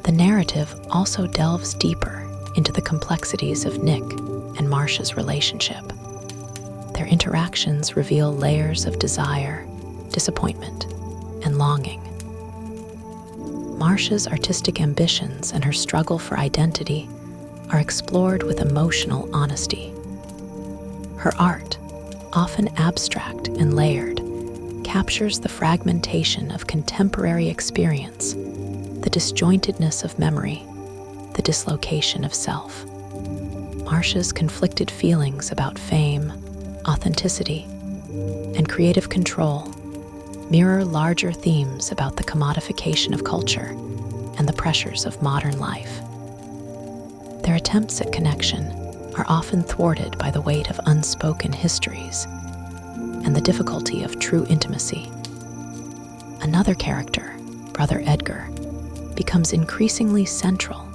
S1: The narrative also delves deeper into the complexities of Nick and Marcia's relationship. Their interactions reveal layers of desire, disappointment, and longing. Marcia's artistic ambitions and her struggle for identity are explored with emotional honesty. Her art, often abstract and layered, captures the fragmentation of contemporary experience, the disjointedness of memory, the dislocation of self. Marcia's conflicted feelings about fame, authenticity, and creative control mirror larger themes about the commodification of culture and the pressures of modern life. Their attempts at connection are often thwarted by the weight of unspoken histories and the difficulty of true intimacy. Another character, Brother Edgar, becomes increasingly central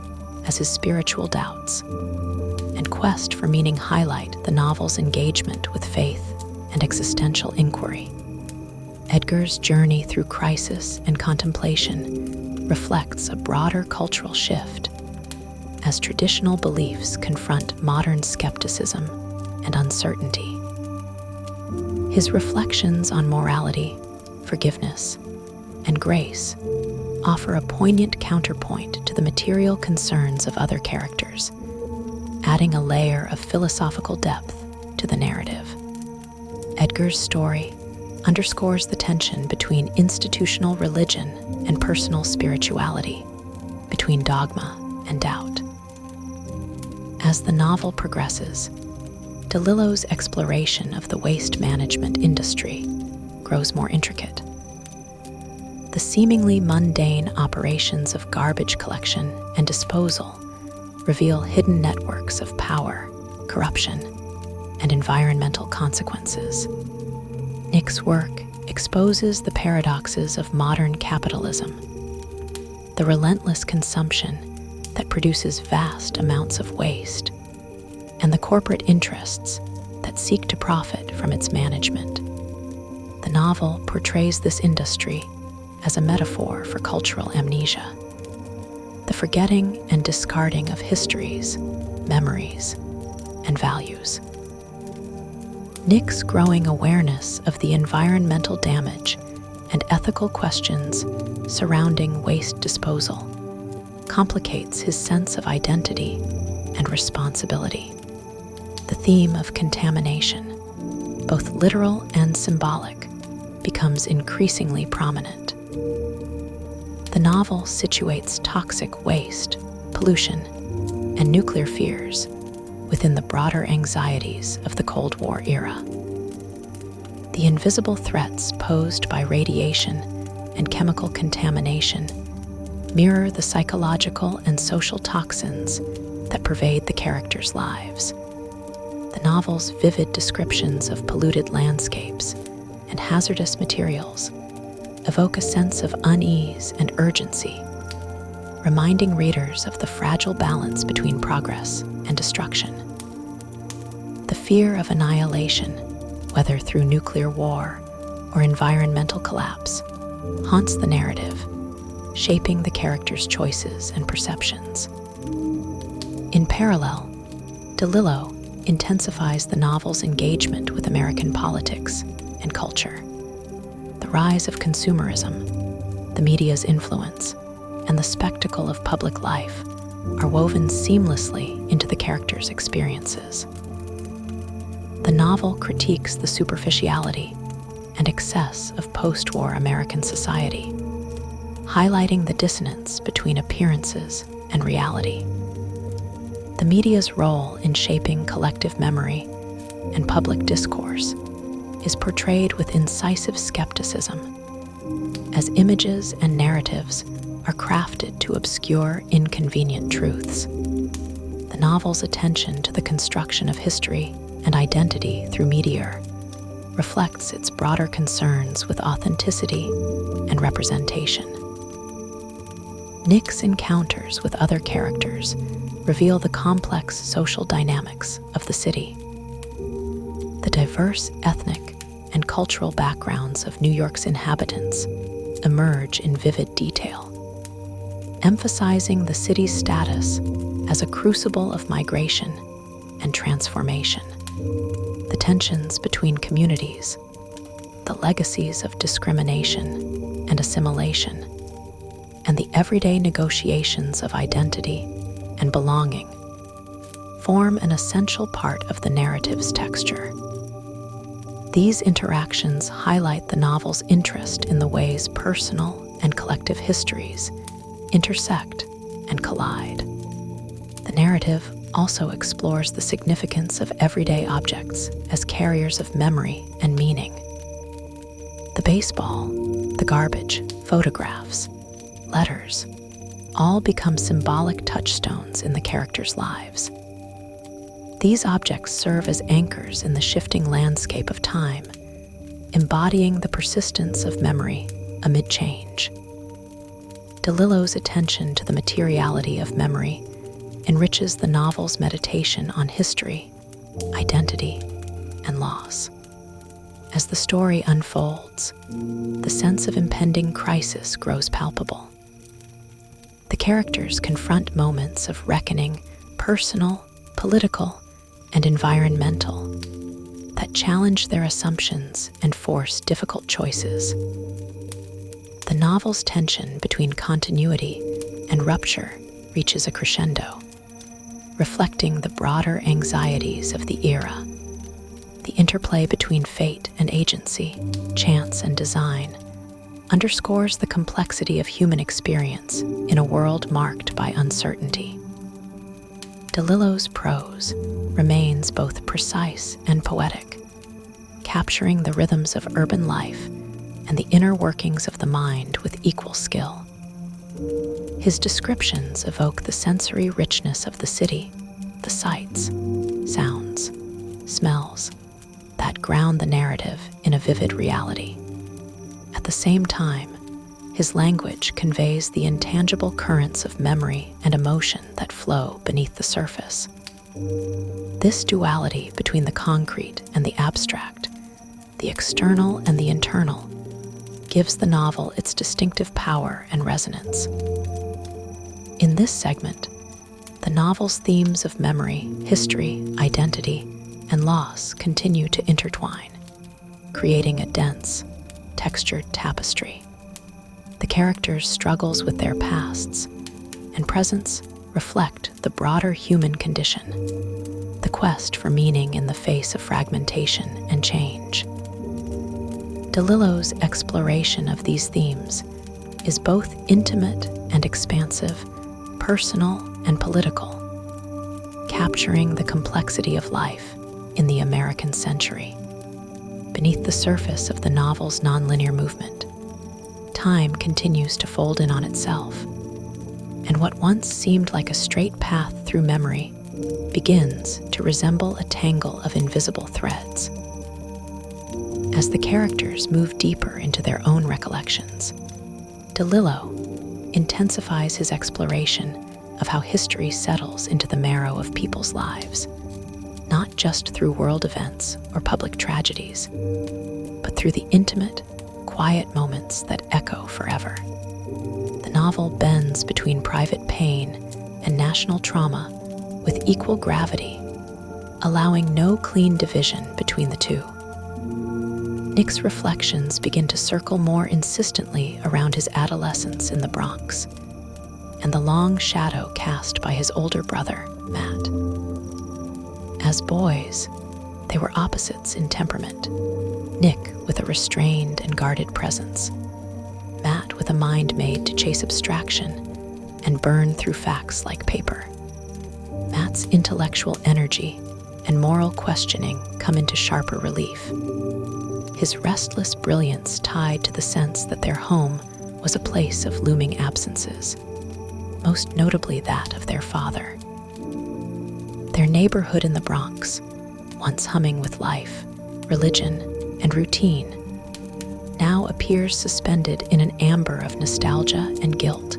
S1: as his spiritual doubts and quest for meaning highlight the novel's engagement with faith and existential inquiry. Edgar's journey through crisis and contemplation reflects a broader cultural shift as traditional beliefs confront modern skepticism and uncertainty. His reflections on morality, forgiveness, and grace offer a poignant counterpoint to the material concerns of other characters, adding a layer of philosophical depth to the narrative. Edgar's story underscores the tension between institutional religion and personal spirituality, between dogma and doubt. As the novel progresses, DeLillo's exploration of the waste management industry grows more intricate. The seemingly mundane operations of garbage collection and disposal reveal hidden networks of power, corruption, and environmental consequences. Nick's work exposes the paradoxes of modern capitalism, the relentless consumption that produces vast amounts of waste, and the corporate interests that seek to profit from its management. The novel portrays this industry as a metaphor for cultural amnesia, the forgetting and discarding of histories, memories, and values. Nick's growing awareness of the environmental damage and ethical questions surrounding waste disposal complicates his sense of identity and responsibility. The theme of contamination, both literal and symbolic, becomes increasingly prominent. The novel situates toxic waste, pollution, and nuclear fears within the broader anxieties of the Cold War era. The invisible threats posed by radiation and chemical contamination mirror the psychological and social toxins that pervade the characters' lives. The novel's vivid descriptions of polluted landscapes and hazardous materials evoke a sense of unease and urgency, reminding readers of the fragile balance between progress and destruction. The fear of annihilation, whether through nuclear war or environmental collapse, haunts the narrative, shaping the characters' choices and perceptions. In parallel, DeLillo intensifies the novel's engagement with American politics and culture. The rise of consumerism, the media's influence, and the spectacle of public life are woven seamlessly into the characters' experiences. The novel critiques the superficiality and excess of post-war American society, highlighting the dissonance between appearances and reality. The media's role in shaping collective memory and public discourse is portrayed with incisive skepticism, as images and narratives are crafted to obscure inconvenient truths. The novel's attention to the construction of history and identity through media reflects its broader concerns with authenticity and representation. Nick's encounters with other characters reveal the complex social dynamics of the city. The diverse ethnic and cultural backgrounds of New York's inhabitants emerge in vivid detail, emphasizing the city's status as a crucible of migration and transformation. The tensions between communities, the legacies of discrimination and assimilation, and the everyday negotiations of identity and belonging form an essential part of the narrative's texture. These interactions highlight the novel's interest in the ways personal and collective histories intersect and collide. The narrative also explores the significance of everyday objects as carriers of memory and meaning. The baseball, the garbage, photographs, letters, all become symbolic touchstones in the characters' lives. These objects serve as anchors in the shifting landscape of time, embodying the persistence of memory amid change. DeLillo's attention to the materiality of memory enriches the novel's meditation on history, identity, and loss. As the story unfolds, the sense of impending crisis grows palpable. The characters confront moments of reckoning, personal, political, and environmental, that challenge their assumptions and force difficult choices. The novel's tension between continuity and rupture reaches a crescendo, reflecting the broader anxieties of the era. The interplay between fate and agency, chance and design, underscores the complexity of human experience in a world marked by uncertainty. DeLillo's prose remains both precise and poetic, capturing the rhythms of urban life and the inner workings of the mind with equal skill. His descriptions evoke the sensory richness of the city, the sights, sounds, smells that ground the narrative in a vivid reality. At the same time, his language conveys the intangible currents of memory and emotion that flow beneath the surface. This duality between the concrete and the abstract, the external and the internal, gives the novel its distinctive power and resonance. In this segment, the novel's themes of memory, history, identity, and loss continue to intertwine, creating a dense, textured tapestry. The characters' struggles with their pasts and presents reflect the broader human condition, the quest for meaning in the face of fragmentation and change. DeLillo's exploration of these themes is both intimate and expansive, personal and political, capturing the complexity of life in the American century. Beneath the surface of the novel's nonlinear movement, time continues to fold in on itself, and what once seemed like a straight path through memory begins to resemble a tangle of invisible threads. As the characters move deeper into their own recollections, DeLillo intensifies his exploration of how history settles into the marrow of people's lives, not just through world events or public tragedies, but through the intimate, quiet moments that echo forever. The novel bends between private pain and national trauma with equal gravity, allowing no clean division between the two. Nick's reflections begin to circle more insistently around his adolescence in the Bronx and the long shadow cast by his older brother, Matt. As boys, they were opposites in temperament. Nick with a restrained and guarded presence, Matt with a mind made to chase abstraction and burn through facts like paper. Matt's intellectual energy and moral questioning come into sharper relief, his restless brilliance tied to the sense that their home was a place of looming absences, most notably that of their father. Their neighborhood in the Bronx, once humming with life, religion, and routine, now appears suspended in an amber of nostalgia and guilt,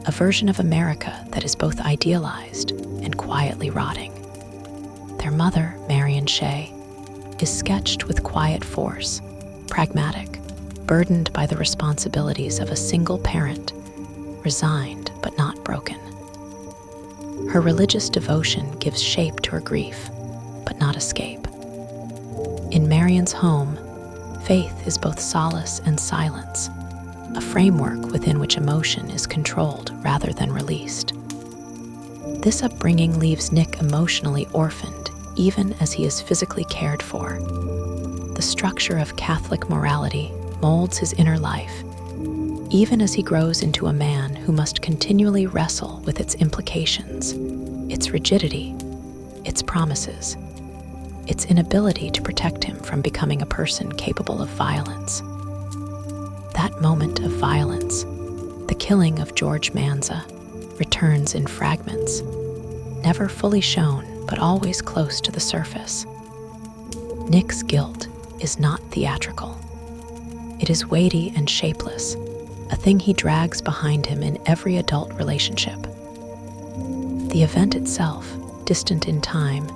S1: a version of America that is both idealized and quietly rotting. Their mother, Nick Shay, is sketched with quiet force, pragmatic, burdened by the responsibilities of a single parent, resigned but not broken. Her religious devotion gives shape to her grief, but not escape. In Marion's home, faith is both solace and silence, a framework within which emotion is controlled rather than released. This upbringing leaves Nick emotionally orphaned, even as he is physically cared for. The structure of Catholic morality molds his inner life, even as he grows into a man who must continually wrestle with its implications, its rigidity, its promises, its inability to protect him from becoming a person capable of violence. that moment of violence, the killing of George Manza, returns in fragments, never fully shown but always close to the surface. Nick's guilt is not theatrical. It is weighty and shapeless, a thing he drags behind him in every adult relationship. The event itself, distant in time,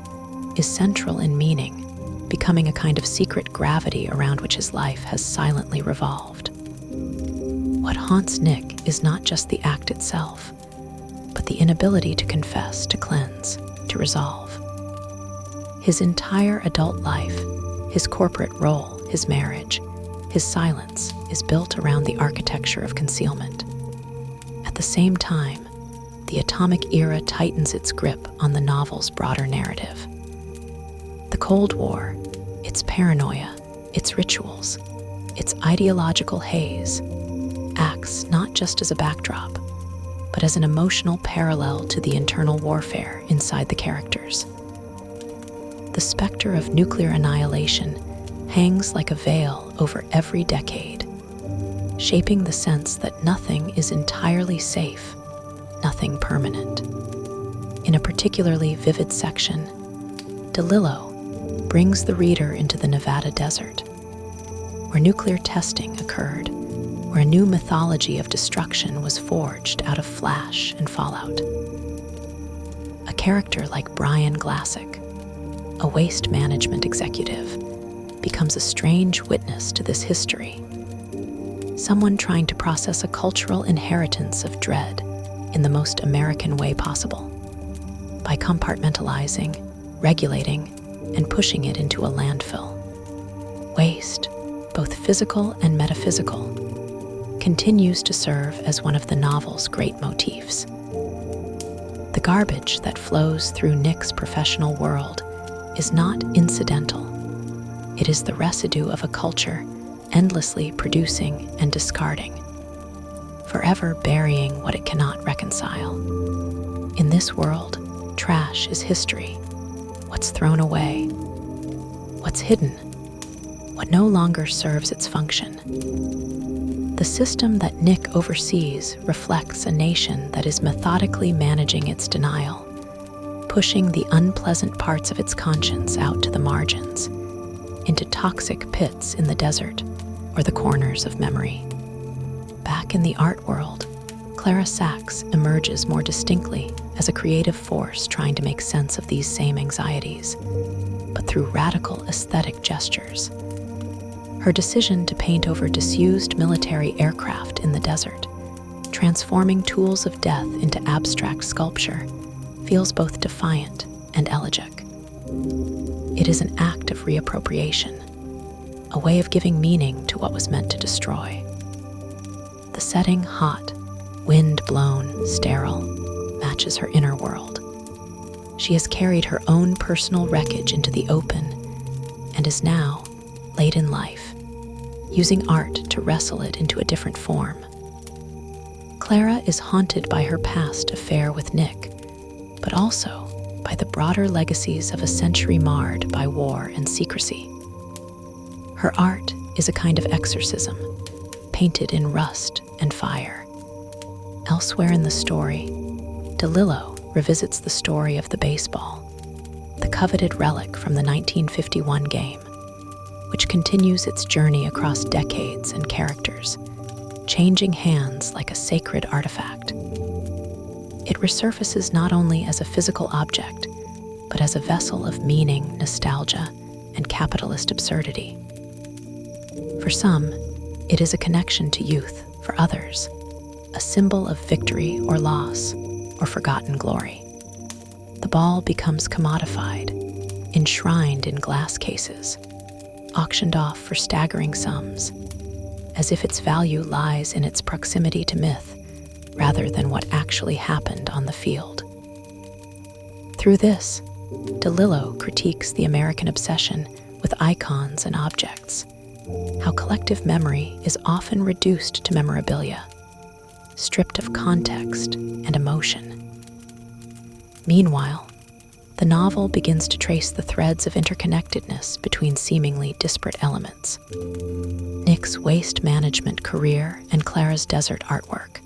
S1: is central in meaning, becoming a kind of secret gravity around which his life has silently revolved. What haunts Nick is not just the act itself, but the inability to confess, to cleanse, to resolve. His entire adult life, his corporate role, his marriage, his silence is built around the architecture of concealment. At the same time, the atomic era tightens its grip on the novel's broader narrative. The Cold War, its paranoia, its rituals, its ideological haze, acts not just as a backdrop, but as an emotional parallel to the internal warfare inside the characters. The specter of nuclear annihilation hangs like a veil over every decade, shaping the sense that nothing is entirely safe, nothing permanent. In a particularly vivid section, DeLillo brings the reader into the Nevada desert, where nuclear testing occurred, where a new mythology of destruction was forged out of flash and fallout. A character like Brian Glassick, a waste management executive, becomes a strange witness to this history. Someone trying to process a cultural inheritance of dread in the most American way possible, by compartmentalizing, regulating, and pushing it into a landfill. Waste, both physical and metaphysical, continues to serve as one of the novel's great motifs. The garbage that flows through Nick's professional world is not incidental. It is the residue of a culture endlessly producing and discarding, forever burying what it cannot reconcile. In this world, trash is history. What's thrown away, what's hidden, what no longer serves its function. The system that Nick oversees reflects a nation that is methodically managing its denial, pushing the unpleasant parts of its conscience out to the margins, into toxic pits in the desert or the corners of memory. Back in the art world, Clara Sachs emerges more distinctly as a creative force trying to make sense of these same anxieties, but through radical aesthetic gestures. Her decision to paint over disused military aircraft in the desert, transforming tools of death into abstract sculpture, feels both defiant and elegiac. It is an act of reappropriation, a way of giving meaning to what was meant to destroy. The setting, hot, wind-blown, sterile, matches her inner world. She has carried her own personal wreckage into the open and is now, late in life, using art to wrestle it into a different form. Clara is haunted by her past affair with Nick, but also by the broader legacies of a century marred by war and secrecy. Her art is a kind of exorcism, painted in rust and fire. Elsewhere in the story, DeLillo revisits the story of the baseball, the coveted relic from the 1951 game, which continues its journey across decades and characters, changing hands like a sacred artifact. It resurfaces not only as a physical object, but as a vessel of meaning, nostalgia, and capitalist absurdity. For some, it is a connection to youth. For others, a symbol of victory or loss, or forgotten glory. The ball becomes commodified, enshrined in glass cases, auctioned off for staggering sums, as if its value lies in its proximity to myth rather than what actually happened on the field. Through this, DeLillo critiques the American obsession with icons and objects, how collective memory is often reduced to memorabilia, stripped of context and emotion. Meanwhile, the novel begins to trace the threads of interconnectedness between seemingly disparate elements. Nick's waste management career and Clara's desert artwork,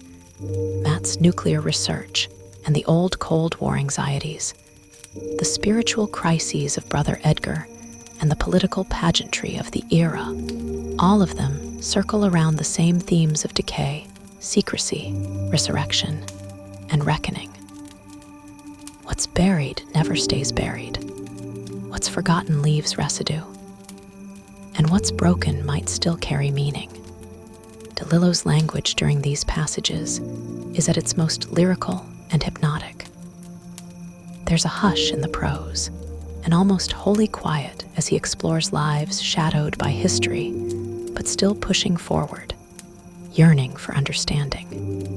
S1: Matt's nuclear research and the old Cold War anxieties, the spiritual crises of Brother Edgar, and the political pageantry of the era, all of them circle around the same themes of decay, secrecy, resurrection, and reckoning. What's buried never stays buried. What's forgotten leaves residue. And what's broken might still carry meaning. DeLillo's language during these passages is at its most lyrical and hypnotic. There's a hush in the prose, an almost holy quiet as he explores lives shadowed by history, but still pushing forward, yearning for understanding.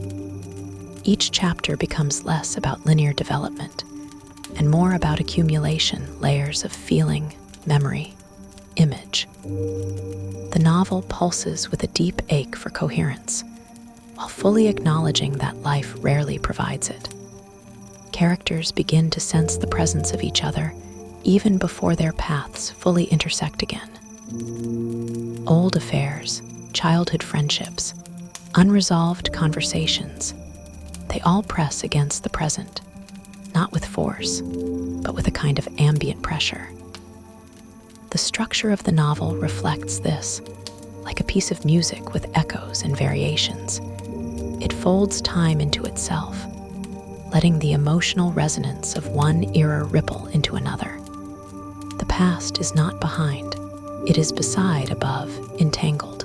S1: Each chapter becomes less about linear development and more about accumulation, layers of feeling, memory, image. The novel pulses with a deep ache for coherence, while fully acknowledging that life rarely provides it. Characters begin to sense the presence of each other even before their paths fully intersect again. Old affairs, childhood friendships, unresolved conversations, they all press against the present, not with force, but with a kind of ambient pressure. The structure of the novel reflects this, like a piece of music with echoes and variations. It folds time into itself, letting the emotional resonance of one era ripple into another. The past is not behind, it is beside, above, entangled.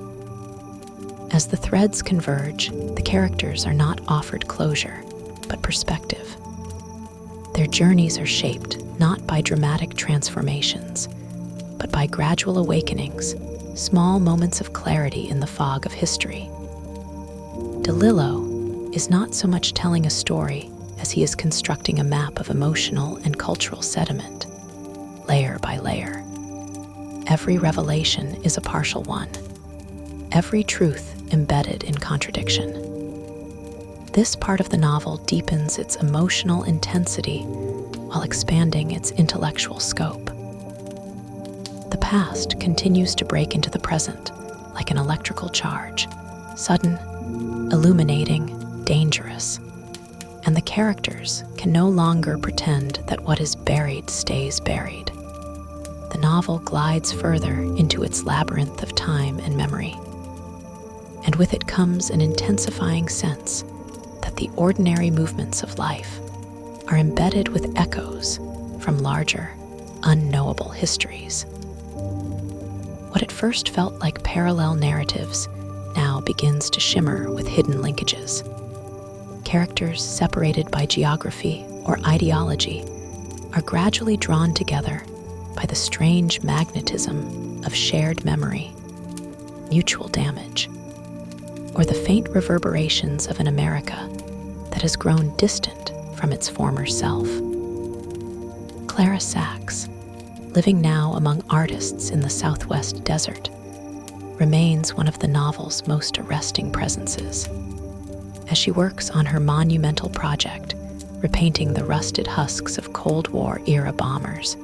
S1: As the threads converge, the characters are not offered closure, but perspective. Their journeys are shaped not by dramatic transformations, but by gradual awakenings, small moments of clarity in the fog of history. DeLillo is not so much telling a story as he is constructing a map of emotional and cultural sediment, layer by layer. Every revelation is a partial one, every truth embedded in contradiction. This part of the novel deepens its emotional intensity while expanding its intellectual scope. The past continues to break into the present like an electrical charge, sudden, illuminating, dangerous. And the characters can no longer pretend that what is buried stays buried. The novel glides further into its labyrinth of time and memory. And with it comes an intensifying sense that the ordinary movements of life are embedded with echoes from larger, unknowable histories. What at first felt like parallel narratives now begins to shimmer with hidden linkages. Characters separated by geography or ideology are gradually drawn together by the strange magnetism of shared memory, mutual damage, or the faint reverberations of an America that has grown distant from its former self. Clara Sachs, living now among artists in the Southwest desert, remains one of the novel's most arresting presences. As she works on her monumental project, repainting the rusted husks of Cold War-era bombers,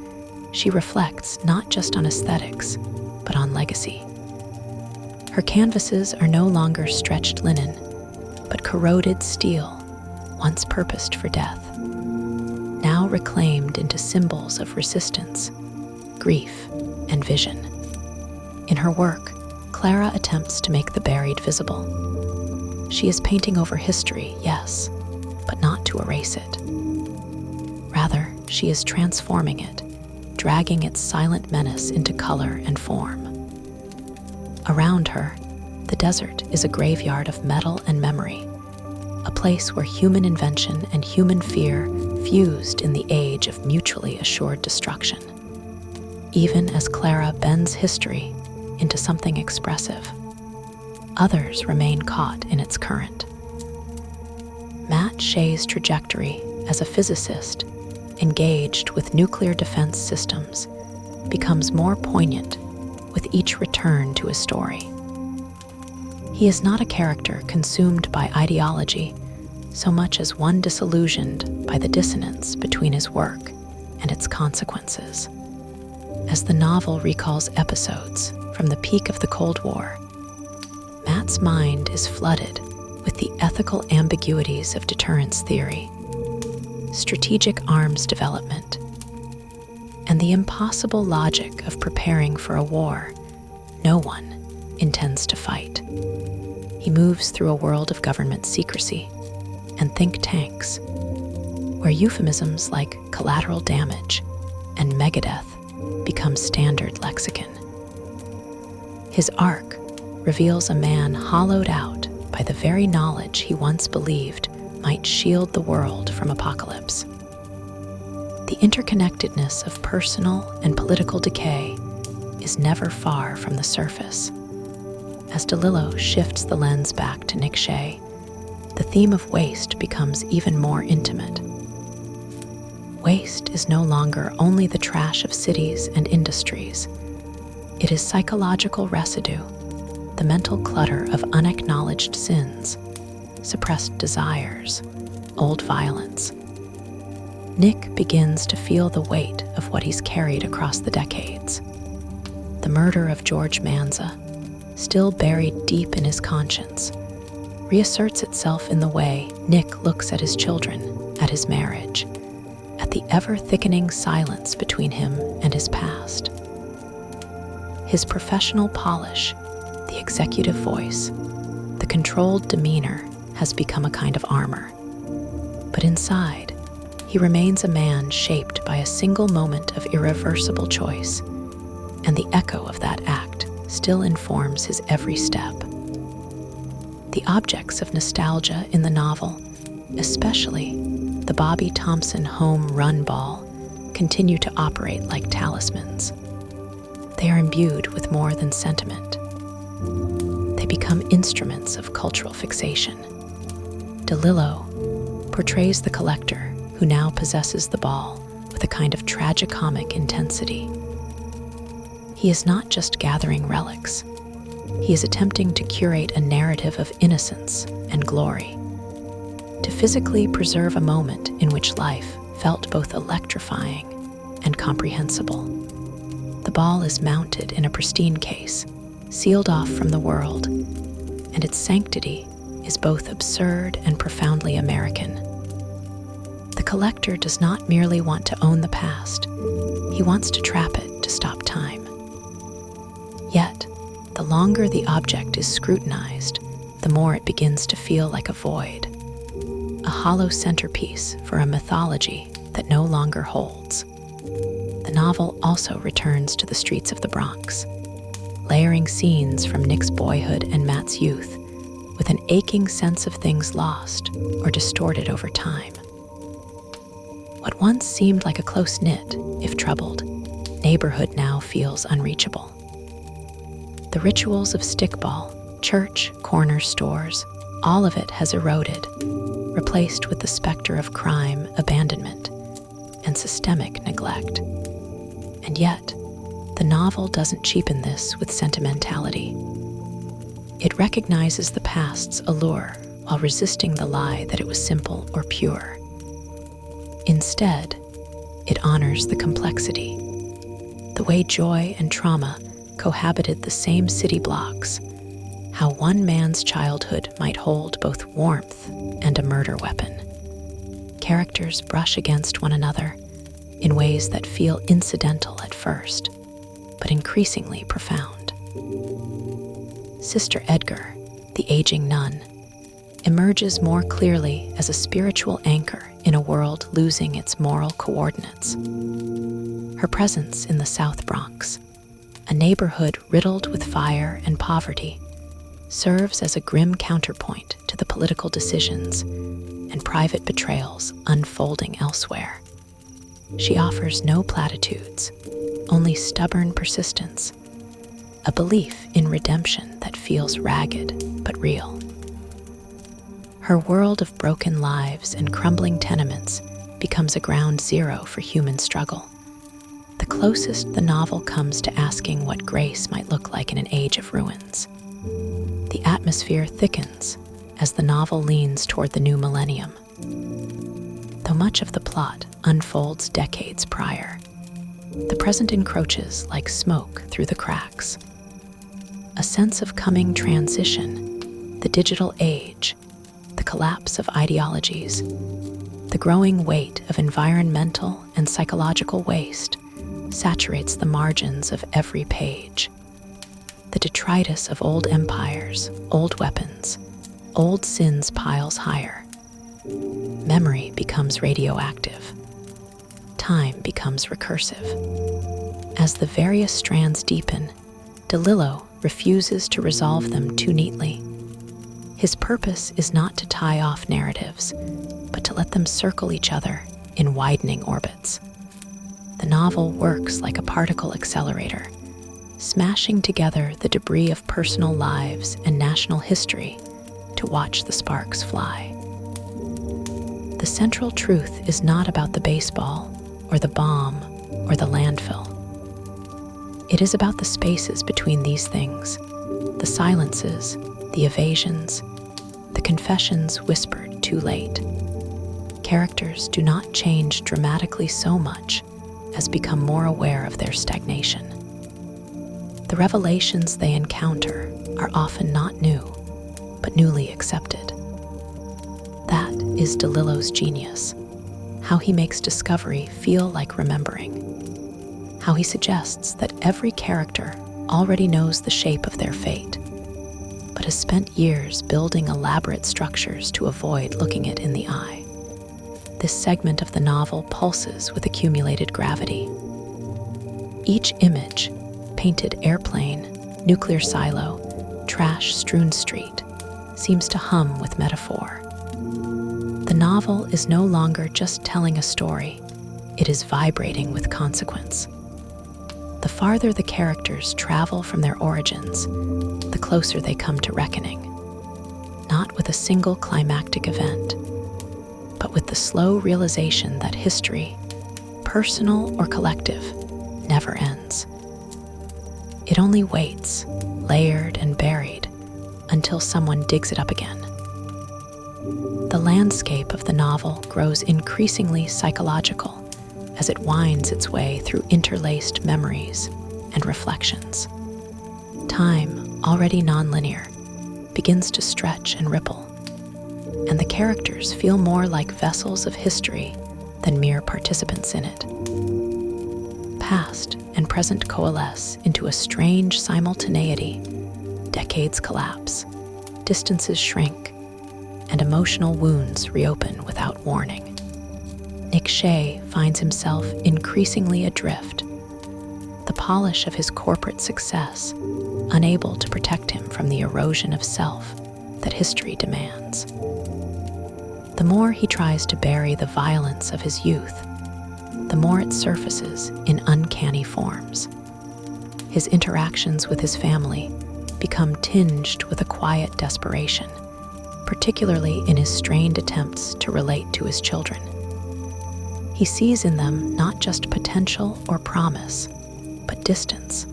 S1: she reflects not just on aesthetics, but on legacy. Her canvases are no longer stretched linen, but corroded steel, once purposed for death, now reclaimed into symbols of resistance, grief, and vision. In her work, Clara attempts to make the buried visible. She is painting over history, yes, but not to erase it. Rather, she is transforming it, dragging its silent menace into color and form. Around her, the desert is a graveyard of metal and memory, a place where human invention and human fear fused in the age of mutually assured destruction. Even as Clara bends history into something expressive, others remain caught in its current. Matt Shay's trajectory as a physicist engaged with nuclear defense systems becomes more poignant with each return to his story. He is not a character consumed by ideology so much as one disillusioned by the dissonance between his work and its consequences. As the novel recalls episodes from the peak of the Cold War, Matt's mind is flooded with the ethical ambiguities of deterrence theory, strategic arms development, and the impossible logic of preparing for a war no one intends to fight. He moves through a world of government secrecy and think tanks, where euphemisms like collateral damage and megadeath become standard lexicon. His arc reveals a man hollowed out by the very knowledge he once believed might shield the world from apocalypse. The interconnectedness of personal and political decay is never far from the surface. As DeLillo shifts the lens back to Nick Shay, the theme of waste becomes even more intimate. Waste is no longer only the trash of cities and industries. It is psychological residue, the mental clutter of unacknowledged sins, suppressed desires, old violence. Nick begins to feel the weight of what he's carried across the decades. The murder of George Manza, still buried deep in his conscience, reasserts itself in the way Nick looks at his children, at his marriage, at the ever-thickening silence between him and his past. His professional polish, the executive voice, the controlled demeanor has become a kind of armor. But inside, he remains a man shaped by a single moment of irreversible choice, and the echo of that act still informs his every step. The objects of nostalgia in the novel, especially the Bobby Thompson home run ball, continue to operate like talismans. They are imbued with more than sentiment. They become instruments of cultural fixation. DeLillo portrays the collector who now possesses the ball with a kind of tragicomic intensity. He is not just gathering relics. He is attempting to curate a narrative of innocence and glory, to physically preserve a moment in which life felt both electrifying and comprehensible. The ball is mounted in a pristine case, sealed off from the world, and its sanctity is both absurd and profoundly American. The collector does not merely want to own the past, he wants to trap it to stop time. Yet, the longer the object is scrutinized, the more it begins to feel like a void, a hollow centerpiece for a mythology that no longer holds. The novel also returns to the streets of the Bronx, layering scenes from Nick's boyhood and Matt's youth with an aching sense of things lost or distorted over time. What once seemed like a close-knit, if troubled, neighborhood now feels unreachable. The rituals of stickball, church, corner stores, all of it has eroded, replaced with the specter of crime, abandonment, and systemic neglect. And yet, the novel doesn't cheapen this with sentimentality. It recognizes the past's allure while resisting the lie that it was simple or pure. Instead, it honors the complexity, the way joy and trauma cohabited the same city blocks, how one man's childhood might hold both warmth and a murder weapon. Characters brush against one another in ways that feel incidental at first, but increasingly profound. Sister Edgar, the aging nun, emerges more clearly as a spiritual anchor in a world losing its moral coordinates. Her presence in the South Bronx, a neighborhood riddled with fire and poverty, serves as a grim counterpoint to the political decisions and private betrayals unfolding elsewhere. She offers no platitudes, only stubborn persistence, a belief in redemption that feels ragged but real. Her world of broken lives and crumbling tenements becomes a ground zero for human struggle, the closest the novel comes to asking what grace might look like in an age of ruins. The atmosphere thickens as the novel leans toward the new millennium. Though much of the plot unfolds decades prior, the present encroaches like smoke through the cracks. A sense of coming transition, the digital age, the collapse of ideologies, the growing weight of environmental and psychological waste saturates the margins of every page. The detritus of old empires, old weapons, old sins piles higher. Memory becomes radioactive. Time becomes recursive. As the various strands deepen, DeLillo refuses to resolve them too neatly. His purpose is not to tie off narratives, but to let them circle each other in widening orbits. The novel works like a particle accelerator, smashing together the debris of personal lives and national history to watch the sparks fly. The central truth is not about the baseball, or the bomb, or the landfill. It is about the spaces between these things, the silences, the evasions, the confessions whispered too late. Characters do not change dramatically so much as become more aware of their stagnation. The revelations they encounter are often not new, but newly accepted. That is DeLillo's genius, how he makes discovery feel like remembering, how he suggests that every character already knows the shape of their fate, but has spent years building elaborate structures to avoid looking it in the eye. This segment of the novel pulses with accumulated gravity. Each image, painted airplane, nuclear silo, trash-strewn street, seems to hum with metaphor. The novel is no longer just telling a story, it is vibrating with consequence. The farther the characters travel from their origins, the closer they come to reckoning, not with a single climactic event, but with the slow realization that history, personal or collective, never ends. It only waits, layered and buried, until someone digs it up again. The landscape of the novel grows increasingly psychological as it winds its way through interlaced memories and reflections. Time, already nonlinear, begins to stretch and ripple, and the characters feel more like vessels of history than mere participants in it. Past and present coalesce into a strange simultaneity. Decades collapse, distances shrink, and emotional wounds reopen without warning. Nick Shay finds himself increasingly adrift, the polish of his corporate success unable to protect him from the erosion of self that history demands. The more he tries to bury the violence of his youth, the more it surfaces in uncanny forms. His interactions with his family become tinged with a quiet desperation, particularly in his strained attempts to relate to his children. He sees in them not just potential or promise, but distance,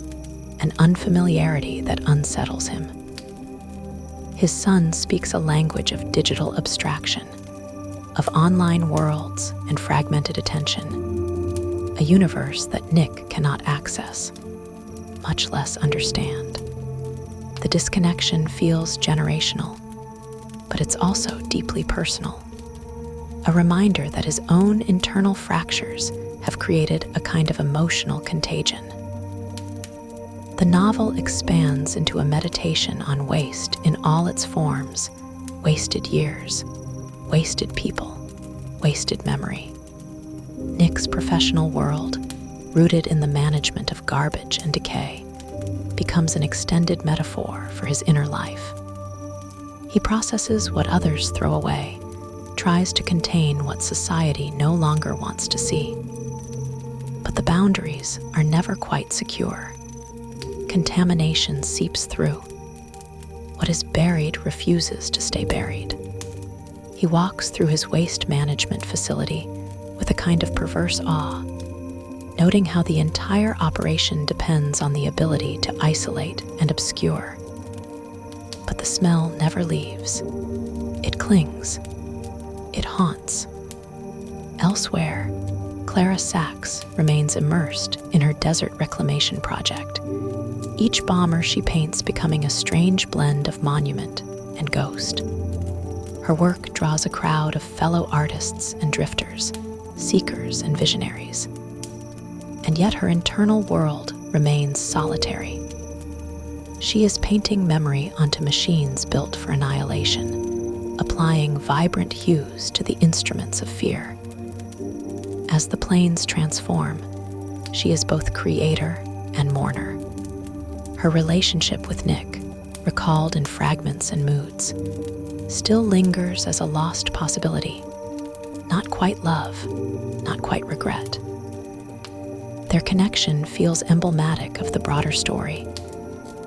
S1: an unfamiliarity that unsettles him. His son speaks a language of digital abstraction, of online worlds and fragmented attention, a universe that Nick cannot access, much less understand. The disconnection feels generational, but it's also deeply personal, a reminder that his own internal fractures have created a kind of emotional contagion. The novel expands into a meditation on waste in all its forms: wasted years, wasted people, wasted memory. Nick's professional world, rooted in the management of garbage and decay, becomes an extended metaphor for his inner life. He processes what others throw away, tries to contain what society no longer wants to see. But the boundaries are never quite secure. Contamination seeps through. What is buried refuses to stay buried. He walks through his waste management facility with a kind of perverse awe, noting how the entire operation depends on the ability to isolate and obscure. But the smell never leaves. It clings. It haunts. Elsewhere, Clara Sachs remains immersed in her desert reclamation project, each bomber she paints becoming a strange blend of monument and ghost. Her work draws a crowd of fellow artists and drifters, seekers and visionaries. And yet her internal world remains solitary. She is painting memory onto machines built for annihilation, applying vibrant hues to the instruments of fear. As the planes transform, she is both creator and mourner. Her relationship with Nick, recalled in fragments and moods, still lingers as a lost possibility. Not quite love, not quite regret. Their connection feels emblematic of the broader story.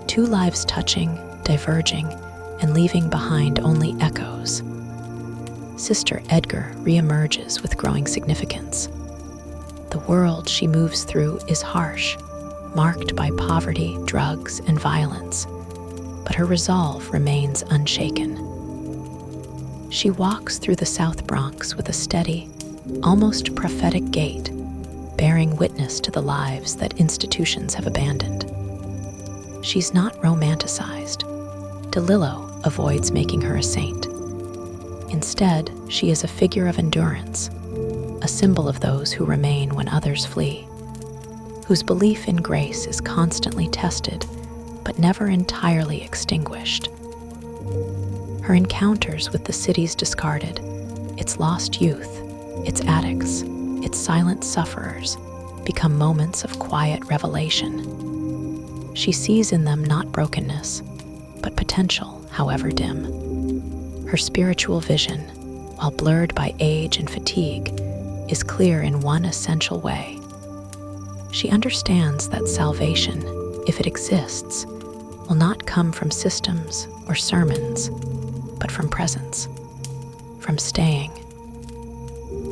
S1: Two lives touching, diverging, and leaving behind only echoes. Sister Edgar reemerges with growing significance. The world she moves through is harsh, marked by poverty, drugs, and violence, but her resolve remains unshaken. She walks through the South Bronx with a steady, almost prophetic gait, bearing witness to the lives that institutions have abandoned. She's not romanticized. DeLillo avoids making her a saint. Instead, she is a figure of endurance, a symbol of those who remain when others flee, whose belief in grace is constantly tested, but never entirely extinguished. Her encounters with the city's discarded, its lost youth, its addicts, its silent sufferers, become moments of quiet revelation. She sees in them not brokenness, but potential, however dim. Her spiritual vision, while blurred by age and fatigue, is clear in one essential way. She understands that salvation, if it exists, will not come from systems or sermons, but from presence, from staying.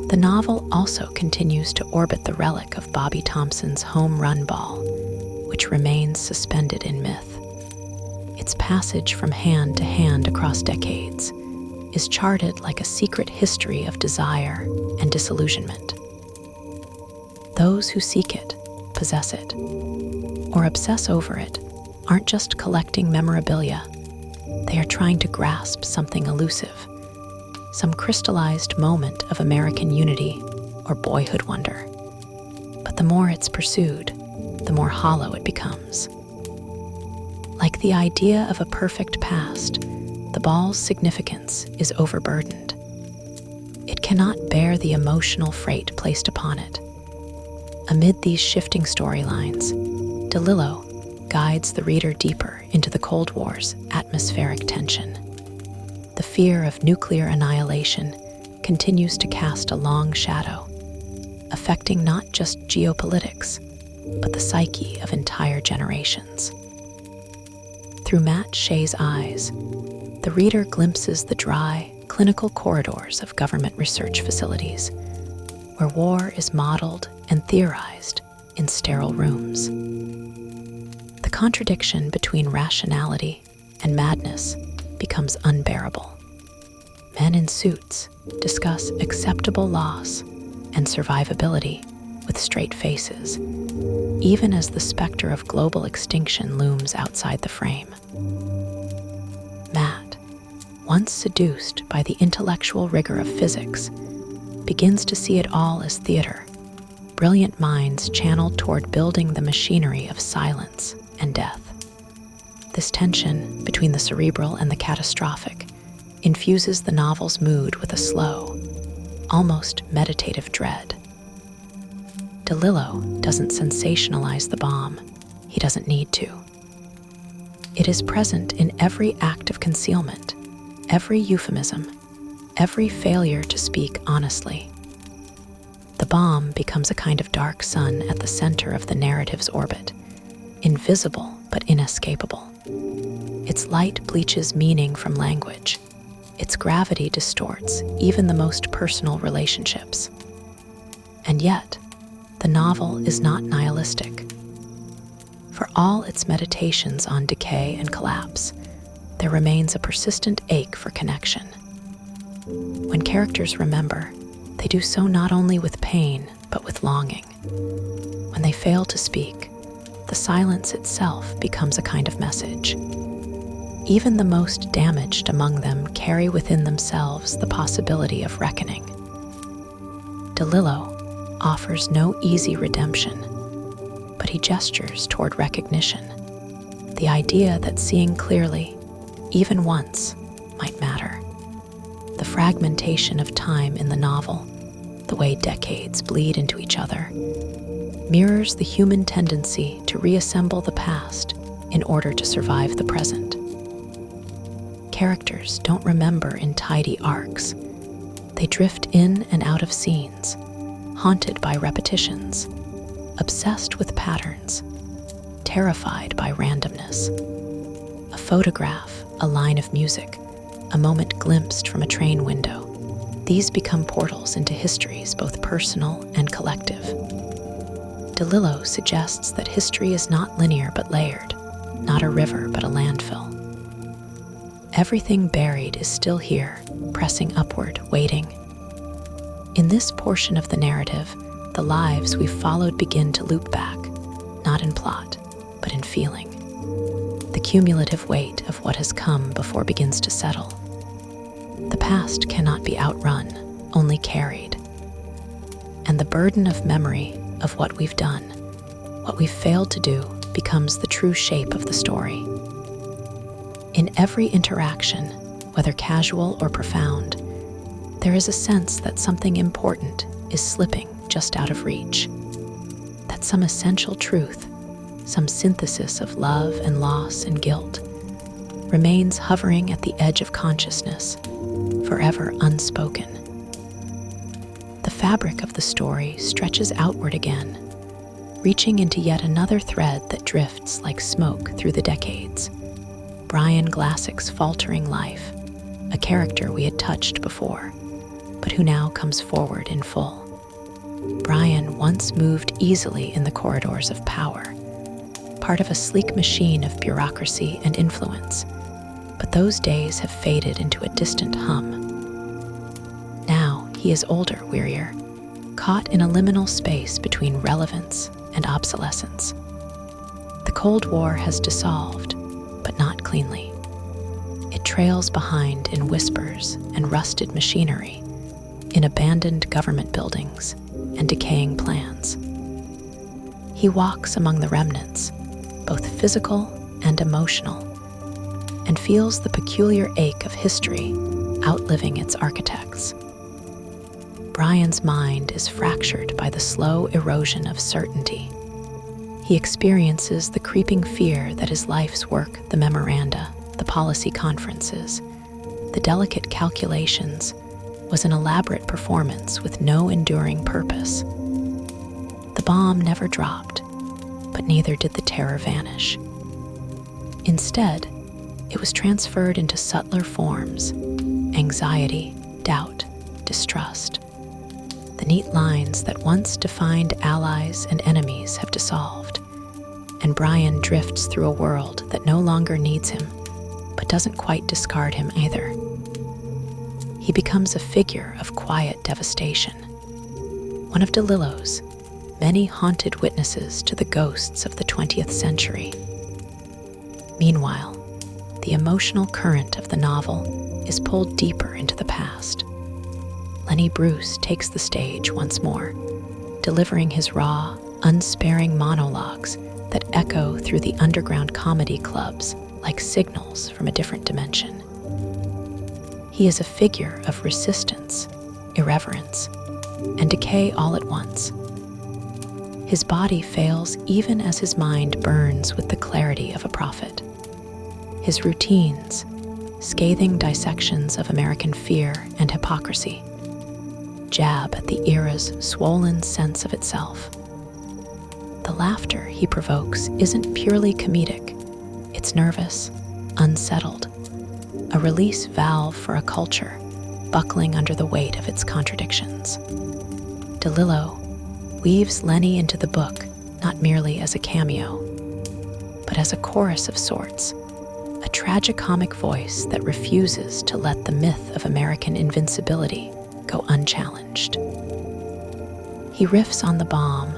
S1: The novel also continues to orbit the relic of Bobby Thompson's home run ball, which remains suspended in myth. Its passage from hand to hand across decades is charted like a secret history of desire and disillusionment. Those who seek it, possess it, or obsess over it aren't just collecting memorabilia. They are trying to grasp something elusive, some crystallized moment of American unity or boyhood wonder. But the more it's pursued, the more hollow it becomes. Like the idea of a perfect past, the ball's significance is overburdened. It cannot bear the emotional freight placed upon it. Amid these shifting storylines, DeLillo guides the reader deeper into the Cold War's atmospheric tension. The fear of nuclear annihilation continues to cast a long shadow, affecting not just geopolitics, but the psyche of entire generations. Through Nick Shay's eyes, the reader glimpses the dry, clinical corridors of government research facilities, where war is modeled and theorized in sterile rooms. The contradiction between rationality and madness becomes unbearable. Men in suits discuss acceptable loss and survivability with straight faces, even as the specter of global extinction looms outside the frame. Matt, once seduced by the intellectual rigor of physics, begins to see it all as theater, brilliant minds channeled toward building the machinery of silence and death. This tension between the cerebral and the catastrophic infuses the novel's mood with a slow, almost meditative dread. DeLillo doesn't sensationalize the bomb. He doesn't need to. It is present in every act of concealment, every euphemism, every failure to speak honestly. The bomb becomes a kind of dark sun at the center of the narrative's orbit, invisible but inescapable. Its light bleaches meaning from language. Its gravity distorts even the most personal relationships. And yet, the novel is not nihilistic. For all its meditations on decay and collapse, there remains a persistent ache for connection. When characters remember, They do so not only with pain, but with longing. When they fail to speak, the silence itself becomes a kind of message. Even the most damaged among them carry within themselves the possibility of reckoning. DeLillo offers no easy redemption, but he gestures toward recognition, the idea that seeing clearly, even once, might matter. The fragmentation of time in the novel, the way decades bleed into each other, mirrors the human tendency to reassemble the past in order to survive the present. Characters don't remember in tidy arcs. They drift in and out of scenes, haunted by repetitions, obsessed with patterns, terrified by randomness. A photograph, a line of music, a moment glimpsed from a train window. These become portals into histories both personal and collective. DeLillo suggests that history is not linear but layered, not a river but a landfill. Everything buried is still here, pressing upward, waiting. In this portion of the narrative, the lives we've followed begin to loop back, not in plot, but in feeling. The cumulative weight of what has come before begins to settle. The past cannot be outrun, only carried. And the burden of memory of what we've done, what we've failed to do, becomes the true shape of the story. In every interaction, whether casual or profound, there is a sense that something important is slipping just out of reach, that some essential truth, some synthesis of love and loss and guilt, remains hovering at the edge of consciousness, forever unspoken. The fabric of the story stretches outward again, reaching into yet another thread that drifts like smoke through the decades. Brian Glassick's faltering life, a character we had touched before, but who now comes forward in full. Brian once moved easily in the corridors of power, part of a sleek machine of bureaucracy and influence, but those days have faded into a distant hum. Now he is older, wearier, caught in a liminal space between relevance and obsolescence. The Cold War has dissolved, but not cleanly. It trails behind in whispers and rusted machinery, in abandoned government buildings and decaying plans. He walks among the remnants, both physical and emotional, and feels the peculiar ache of history outliving its architects. Brian's mind is fractured by the slow erosion of certainty. He experiences the creeping fear that his life's work, the memoranda, the policy conferences, the delicate calculations, was an elaborate performance with no enduring purpose. The bomb never dropped, but neither did the terror vanish. Instead, it was transferred into subtler forms: anxiety, doubt, distrust. The neat lines that once defined allies and enemies have dissolved, and Brian drifts through a world that no longer needs him, but doesn't quite discard him either. He becomes a figure of quiet devastation, one of DeLillo's many haunted witnesses to the ghosts of the 20th century. Meanwhile, the emotional current of the novel is pulled deeper into the past. Lenny Bruce takes the stage once more, delivering his raw, unsparing monologues that echo through the underground comedy clubs like signals from a different dimension. He is a figure of resistance, irreverence, and decay all at once. His body fails even as his mind burns with the clarity of a prophet. His routines, scathing dissections of American fear and hypocrisy, jab at the era's swollen sense of itself. The laughter he provokes isn't purely comedic. It's nervous, unsettled, a release valve for a culture buckling under the weight of its contradictions. DeLillo weaves Lenny into the book not merely as a cameo, but as a chorus of sorts, a tragicomic voice that refuses to let the myth of American invincibility go unchallenged. He riffs on the bomb,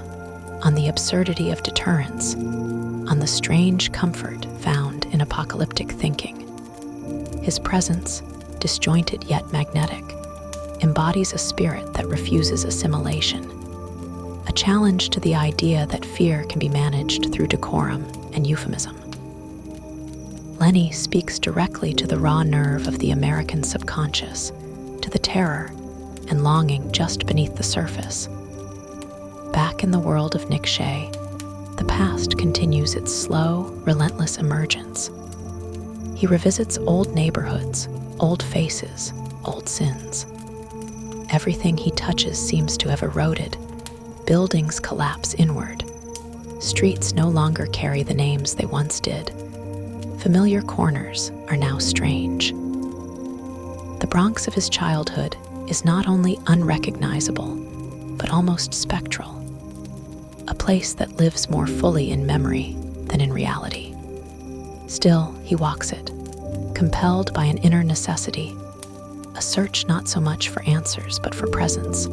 S1: on the absurdity of deterrence, on the strange comfort found in apocalyptic thinking. His presence, disjointed yet magnetic, embodies a spirit that refuses assimilation, a challenge to the idea that fear can be managed through decorum and euphemism. Lenny speaks directly to the raw nerve of the American subconscious, to the terror and longing just beneath the surface. Back in the world of Nick Shay, the past continues its slow, relentless emergence. He revisits old neighborhoods, old faces, old sins. Everything he touches seems to have eroded. Buildings collapse inward. Streets no longer carry the names they once did. Familiar corners are now strange. The Bronx of his childhood is not only unrecognizable, but almost spectral. A place that lives more fully in memory than in reality. Still, he walks it, compelled by an inner necessity, a search not so much for answers but for presence,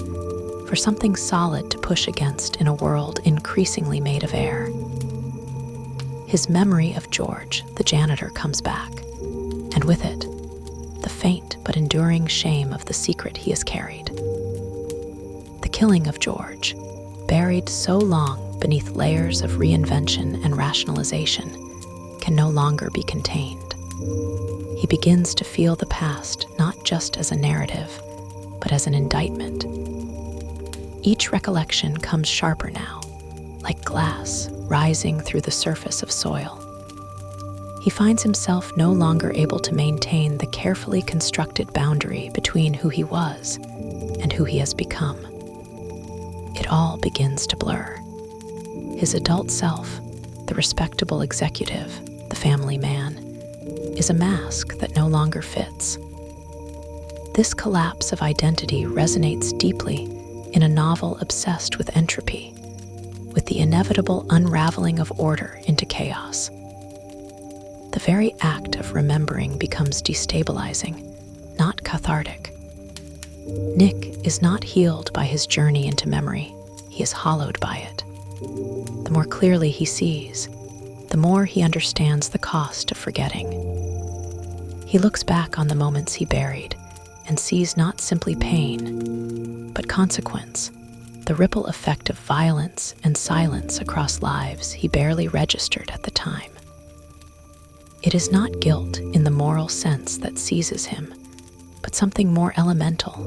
S1: for something solid to push against in a world increasingly made of air. His memory of George, the janitor, comes back, and with it, the faint but enduring shame of the secret he has carried. The killing of George, buried so long beneath layers of reinvention and rationalization, can no longer be contained. He begins to feel the past not just as a narrative, but as an indictment. Each recollection comes sharper now, like glass rising through the surface of soil. He finds himself no longer able to maintain the carefully constructed boundary between who he was and who he has become. It all begins to blur. His adult self, the respectable executive, the family man, is a mask that no longer fits. This collapse of identity resonates deeply in a novel obsessed with entropy, with the inevitable unraveling of order into chaos. The very act of remembering becomes destabilizing, not cathartic. Nick is not healed by his journey into memory, he is hollowed by it. The more clearly he sees, the more he understands the cost of forgetting. He looks back on the moments he buried and sees not simply pain, but consequence, the ripple effect of violence and silence across lives he barely registered at the time. It is not guilt in the moral sense that seizes him, but something more elemental,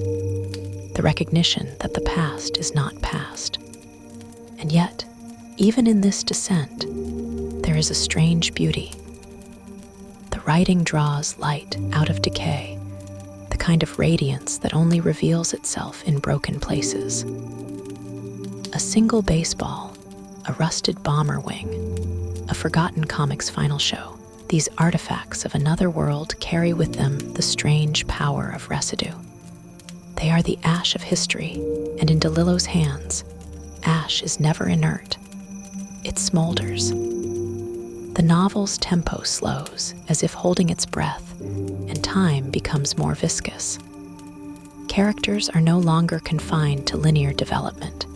S1: the recognition that the past is not past. And yet, even in this descent, there is a strange beauty. The writing draws light out of decay, the kind of radiance that only reveals itself in broken places. A single baseball, a rusted bomber wing, a forgotten comic's final show. These artifacts of another world carry with them the strange power of residue. They are the ash of history, and in DeLillo's hands, ash is never inert. It smolders. The novel's tempo slows, as if holding its breath, and time becomes more viscous. Characters are no longer confined to linear development.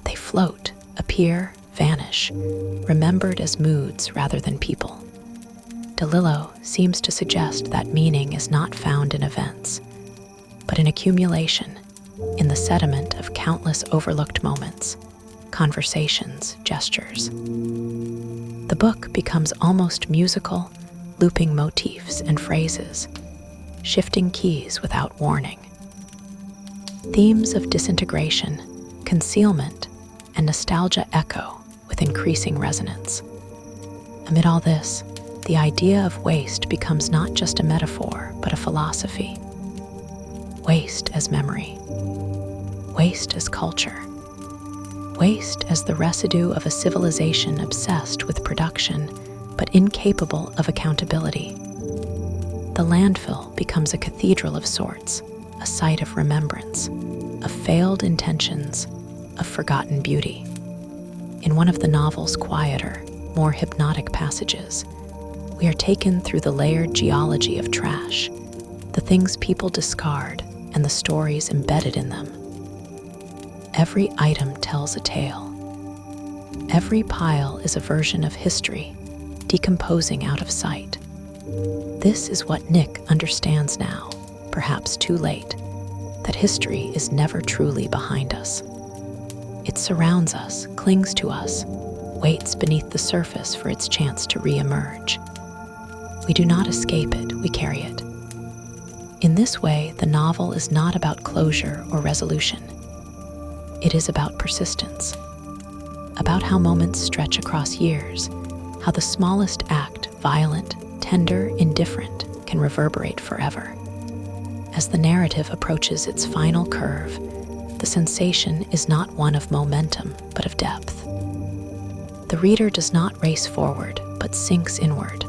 S1: They float, appear, vanish, remembered as moods rather than people. DeLillo seems to suggest that meaning is not found in events, but in accumulation, in the sediment of countless overlooked moments, conversations, gestures. The book becomes almost musical, looping motifs and phrases, shifting keys without warning. Themes of disintegration, concealment, and nostalgia echo with increasing resonance. Amid all this, the idea of waste becomes not just a metaphor, but a philosophy. Waste as memory. Waste as culture. Waste as the residue of a civilization obsessed with production, but incapable of accountability. The landfill becomes a cathedral of sorts, a site of remembrance, of failed intentions, of forgotten beauty. In one of the novel's quieter, more hypnotic passages, we are taken through the layered geology of trash, the things people discard, and the stories embedded in them. Every item tells a tale. Every pile is a version of history, decomposing out of sight. This is what Nick understands now, perhaps too late, that history is never truly behind us. It surrounds us, clings to us, waits beneath the surface for its chance to re-emerge. We do not escape it, we carry it. In this way, the novel is not about closure or resolution. It is about persistence, about how moments stretch across years, how the smallest act, violent, tender, indifferent, can reverberate forever. As the narrative approaches its final curve, the sensation is not one of momentum, but of depth. The reader does not race forward, but sinks inward.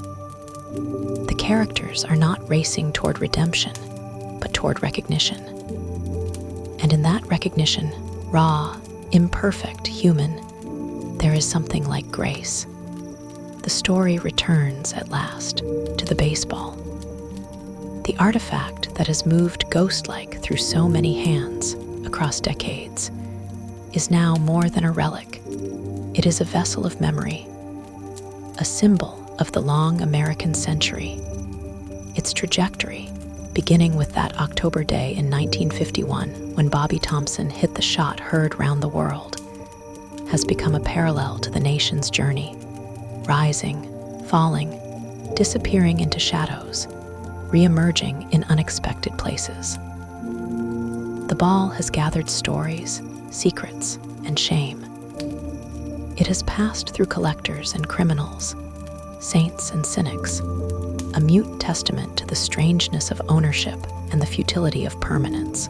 S1: The characters are not racing toward redemption, but toward recognition. And in that recognition, raw, imperfect, human, there is something like grace. The story returns at last to the baseball. The artifact that has moved ghost-like through so many hands across decades is now more than a relic. It is a vessel of memory, a symbol of the long American century. Its trajectory, beginning with that October day in 1951 when Bobby Thompson hit the shot heard round the world, has become a parallel to the nation's journey, rising, falling, disappearing into shadows, re-emerging in unexpected places. The ball has gathered stories, secrets, and shame. It has passed through collectors and criminals, saints and cynics, a mute testament to the strangeness of ownership and the futility of permanence.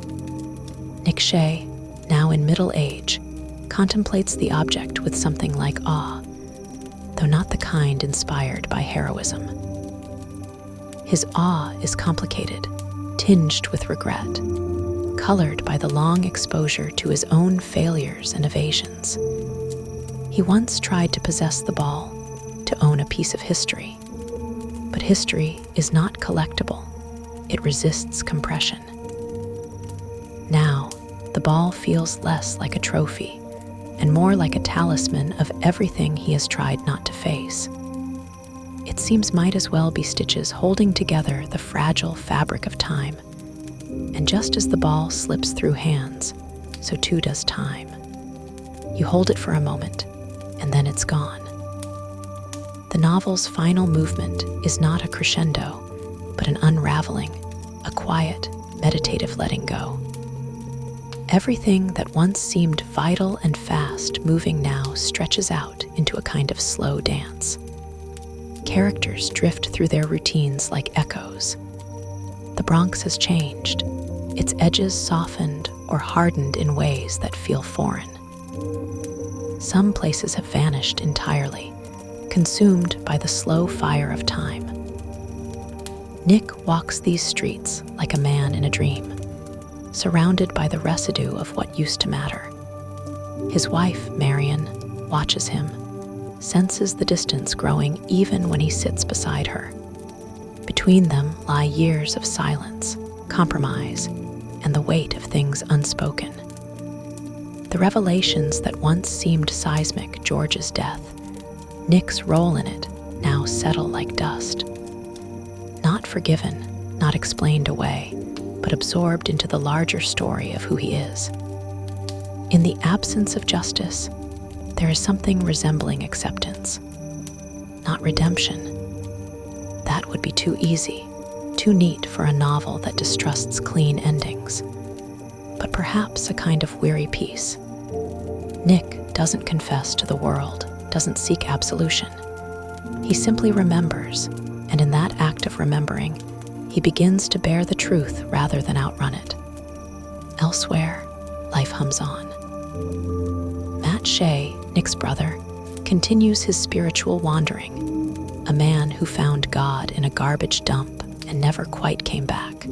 S1: Nick Shay, now in middle age, contemplates the object with something like awe, though not the kind inspired by heroism. His awe is complicated, tinged with regret, colored by the long exposure to his own failures and evasions. He once tried to possess the ball, to own a piece of history. But history is not collectible. It resists compression. Now, the ball feels less like a trophy and more like a talisman of everything he has tried not to face. It seems might as well be stitches holding together the fragile fabric of time. And just as the ball slips through hands, so too does time. You hold it for a moment, and then it's gone. The novel's final movement is not a crescendo, but an unraveling, a quiet, meditative letting go. Everything that once seemed vital and fast-moving now stretches out into a kind of slow dance. Characters drift through their routines like echoes. The Bronx has changed, its edges softened or hardened in ways that feel foreign. Some places have vanished entirely, consumed by the slow fire of time. Nick walks these streets like a man in a dream, surrounded by the residue of what used to matter. His wife, Marion, watches him, senses the distance growing even when he sits beside her. Between them lie years of silence, compromise, and the weight of things unspoken. The revelations that once seemed seismic, George's death, Nick's role in it, now settle like dust. Not forgiven, not explained away, but absorbed into the larger story of who he is. In the absence of justice, there is something resembling acceptance, not redemption. That would be too easy, too neat for a novel that distrusts clean endings, but perhaps a kind of weary peace. Nick doesn't confess to the world, doesn't seek absolution. He simply remembers, and in that act of remembering, he begins to bear the truth rather than outrun it. Elsewhere, life hums on. Matt Shay, Nick's brother, continues his spiritual wandering, a man who found God in a garbage dump and never quite came back.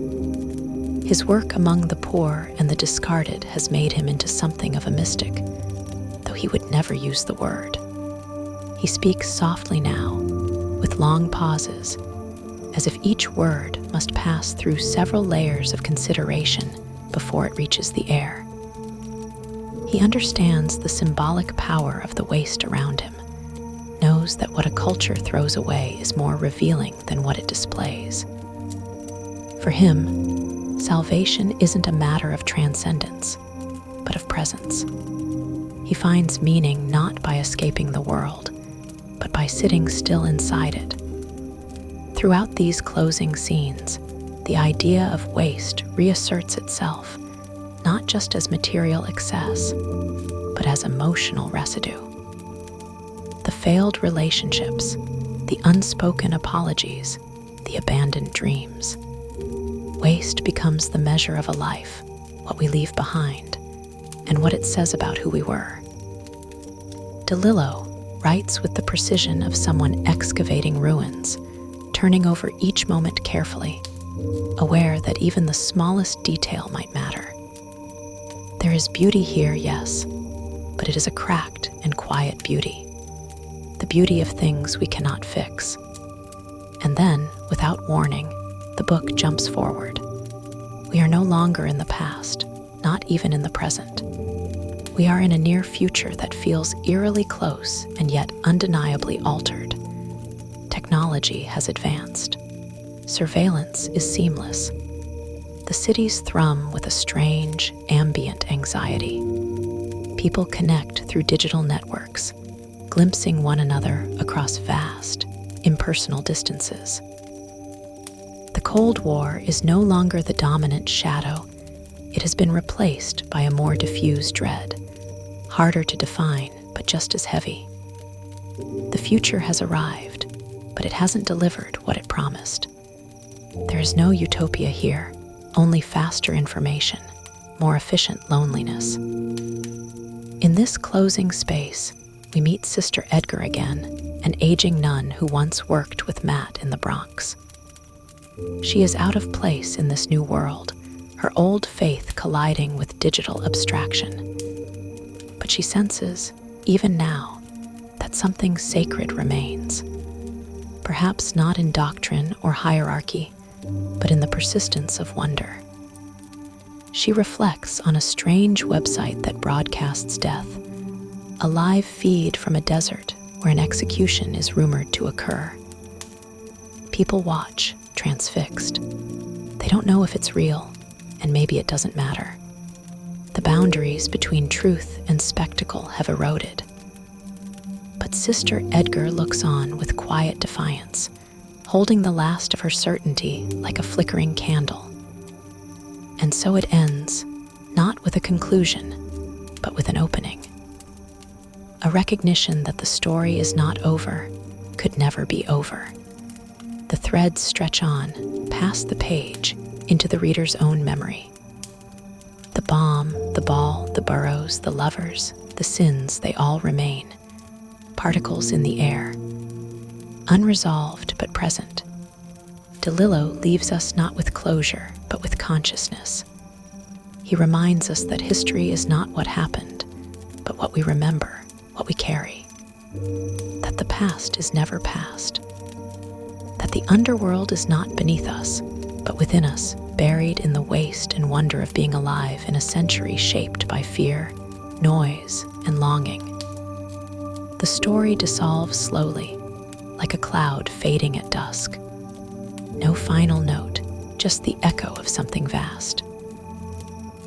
S1: His work among the poor and the discarded has made him into something of a mystic, though he would never use the word. He speaks softly now, with long pauses, as if each word must pass through several layers of consideration before it reaches the air. He understands the symbolic power of the waste around him, knows that what a culture throws away is more revealing than what it displays. For him, salvation isn't a matter of transcendence, but of presence. He finds meaning not by escaping the world, but by sitting still inside it. Throughout these closing scenes, the idea of waste reasserts itself, not just as material excess, but as emotional residue. The failed relationships, the unspoken apologies, the abandoned dreams. Waste becomes the measure of a life, what we leave behind, and what it says about who we were. DeLillo writes with the precision of someone excavating ruins, turning over each moment carefully, aware that even the smallest detail might matter. There is beauty here, yes, but it is a cracked and quiet beauty, the beauty of things we cannot fix. And then, without warning, the book jumps forward. We are no longer in the past, not even in the present. We are in a near future that feels eerily close and yet undeniably altered. Technology has advanced. Surveillance is seamless. The cities thrum with a strange, ambient anxiety. People connect through digital networks, glimpsing one another across vast, impersonal distances. The Cold War is no longer the dominant shadow. It has been replaced by a more diffuse dread, harder to define, but just as heavy. The future has arrived, but it hasn't delivered what it promised. There is no utopia here, only faster information, more efficient loneliness. In this closing space, we meet Sister Edgar again, an aging nun who once worked with Matt in the Bronx. She is out of place in this new world, her old faith colliding with digital abstraction. But she senses, even now, that something sacred remains. Perhaps not in doctrine or hierarchy, but in the persistence of wonder. She reflects on a strange website that broadcasts death, a live feed from a desert where an execution is rumored to occur. People watch, transfixed. They don't know if it's real, and maybe it doesn't matter. The boundaries between truth and spectacle have eroded. But Sister Edgar looks on with quiet defiance, holding the last of her certainty like a flickering candle. And so it ends, not with a conclusion, but with an opening. A recognition that the story is not over, could never be over. The threads stretch on, past the page, into the reader's own memory. The bomb, the ball, the burrows, the lovers, the sins, they all remain. Particles in the air. Unresolved but present. DeLillo leaves us not with closure, but with consciousness. He reminds us that history is not what happened, but what we remember, what we carry. That the past is never past. That the underworld is not beneath us, but within us, buried in the waste and wonder of being alive in a century shaped by fear, noise, and longing. The story dissolves slowly, like a cloud fading at dusk. No final note, just the echo of something vast.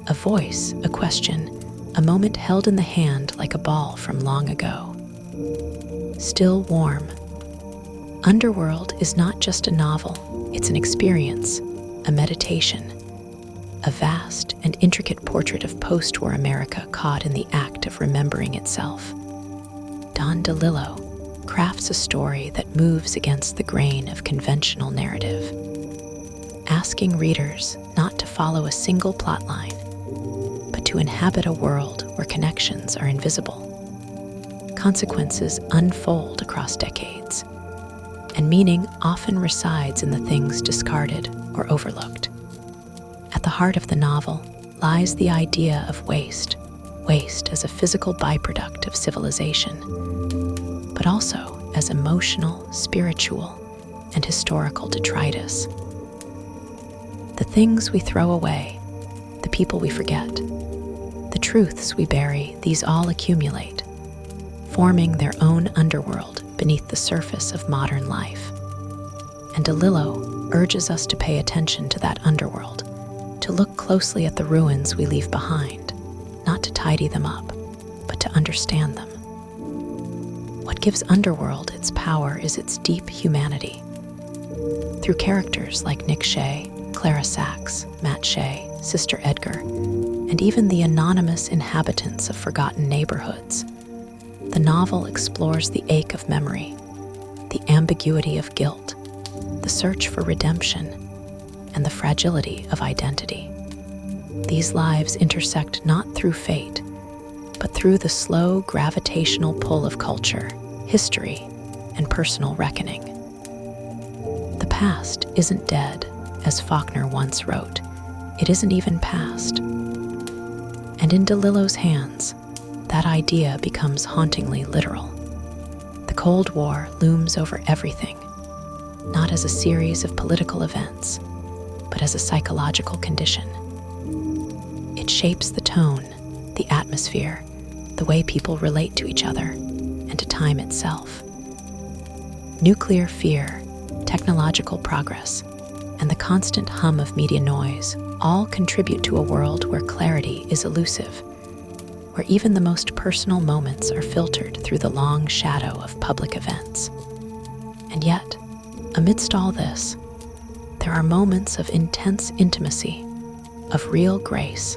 S1: A voice, a question, a moment held in the hand like a ball from long ago. Still warm. Underworld is not just a novel, it's an experience, a meditation, a vast and intricate portrait of post-war America caught in the act of remembering itself. Don DeLillo crafts a story that moves against the grain of conventional narrative, asking readers not to follow a single plotline, but to inhabit a world where connections are invisible. Consequences unfold across decades, and meaning often resides in the things discarded or overlooked. At the heart of the novel lies the idea of waste as a physical byproduct of civilization, but also as emotional, spiritual, and historical detritus. The things we throw away, the people we forget, the truths we bury, these all accumulate, forming their own underworld beneath the surface of modern life. And DeLillo urges us to pay attention to that underworld, to look closely at the ruins we leave behind, not to tidy them up, but to understand them. What gives Underworld its power is its deep humanity. Through characters like Nick Shay, Clara Sachs, Matt Shea, Sister Edgar, and even the anonymous inhabitants of forgotten neighborhoods, the novel explores the ache of memory, the ambiguity of guilt, the search for redemption, and the fragility of identity. These lives intersect not through fate, but through the slow gravitational pull of culture, history, and personal reckoning. The past isn't dead, as Faulkner once wrote. It isn't even past. And in DeLillo's hands, that idea becomes hauntingly literal. The Cold War looms over everything, not as a series of political events, but as a psychological condition. It shapes the tone, the atmosphere, the way people relate to each other, and to time itself. Nuclear fear, technological progress, and the constant hum of media noise all contribute to a world where clarity is elusive, where even the most personal moments are filtered through the long shadow of public events. And yet, amidst all this, there are moments of intense intimacy, of real grace,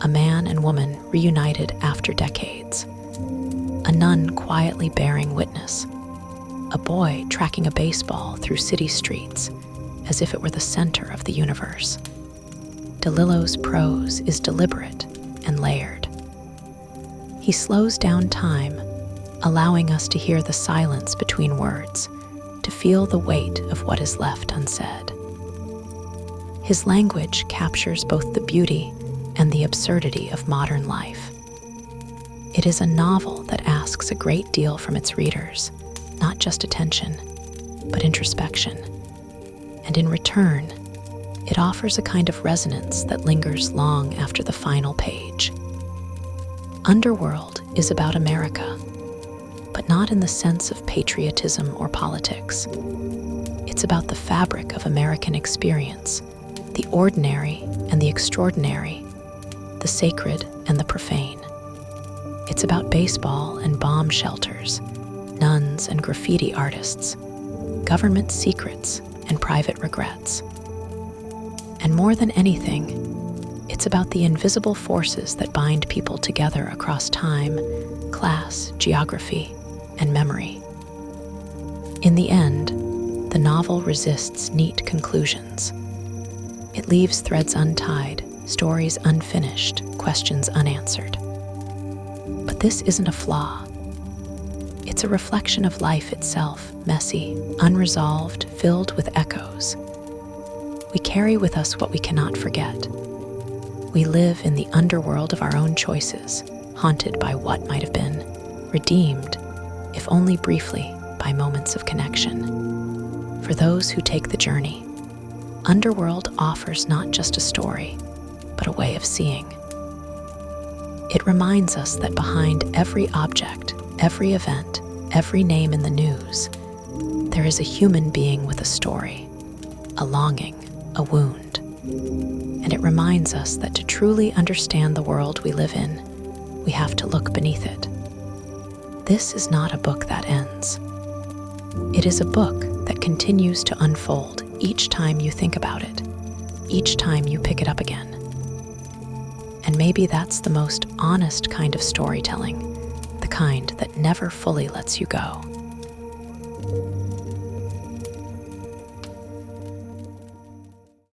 S1: a man and woman reunited after decades, a nun quietly bearing witness, a boy tracking a baseball through city streets as if it were the center of the universe. DeLillo's prose is deliberate and layered. He slows down time, allowing us to hear the silence between words, to feel the weight of what is left unsaid. His language captures both the beauty and the absurdity of modern life. It is a novel that asks a great deal from its readers, not just attention, but introspection. And in return, it offers a kind of resonance that lingers long after the final page. Underworld is about America, but not in the sense of patriotism or politics. It's about the fabric of American experience, the ordinary and the extraordinary, the sacred and the profane. It's about baseball and bomb shelters, nuns and graffiti artists, government secrets and private regrets. And more than anything, it's about the invisible forces that bind people together across time, class, geography, and memory. In the end, the novel resists neat conclusions. It leaves threads untied, stories unfinished, questions unanswered. But this isn't a flaw. It's a reflection of life itself, messy, unresolved, filled with echoes. We carry with us what we cannot forget. We live in the underworld of our own choices, haunted by what might have been, redeemed, if only briefly, by moments of connection. For those who take the journey, Underworld offers not just a story, but a way of seeing. It reminds us that behind every object, every event, every name in the news, there is a human being with a story, a longing, a wound. And it reminds us that to truly understand the world we live in, we have to look beneath it. This is not a book that ends. It is a book that continues to unfold each time you think about it, each time you pick it up again. And maybe that's the most honest kind of storytelling, the kind that never fully lets you go.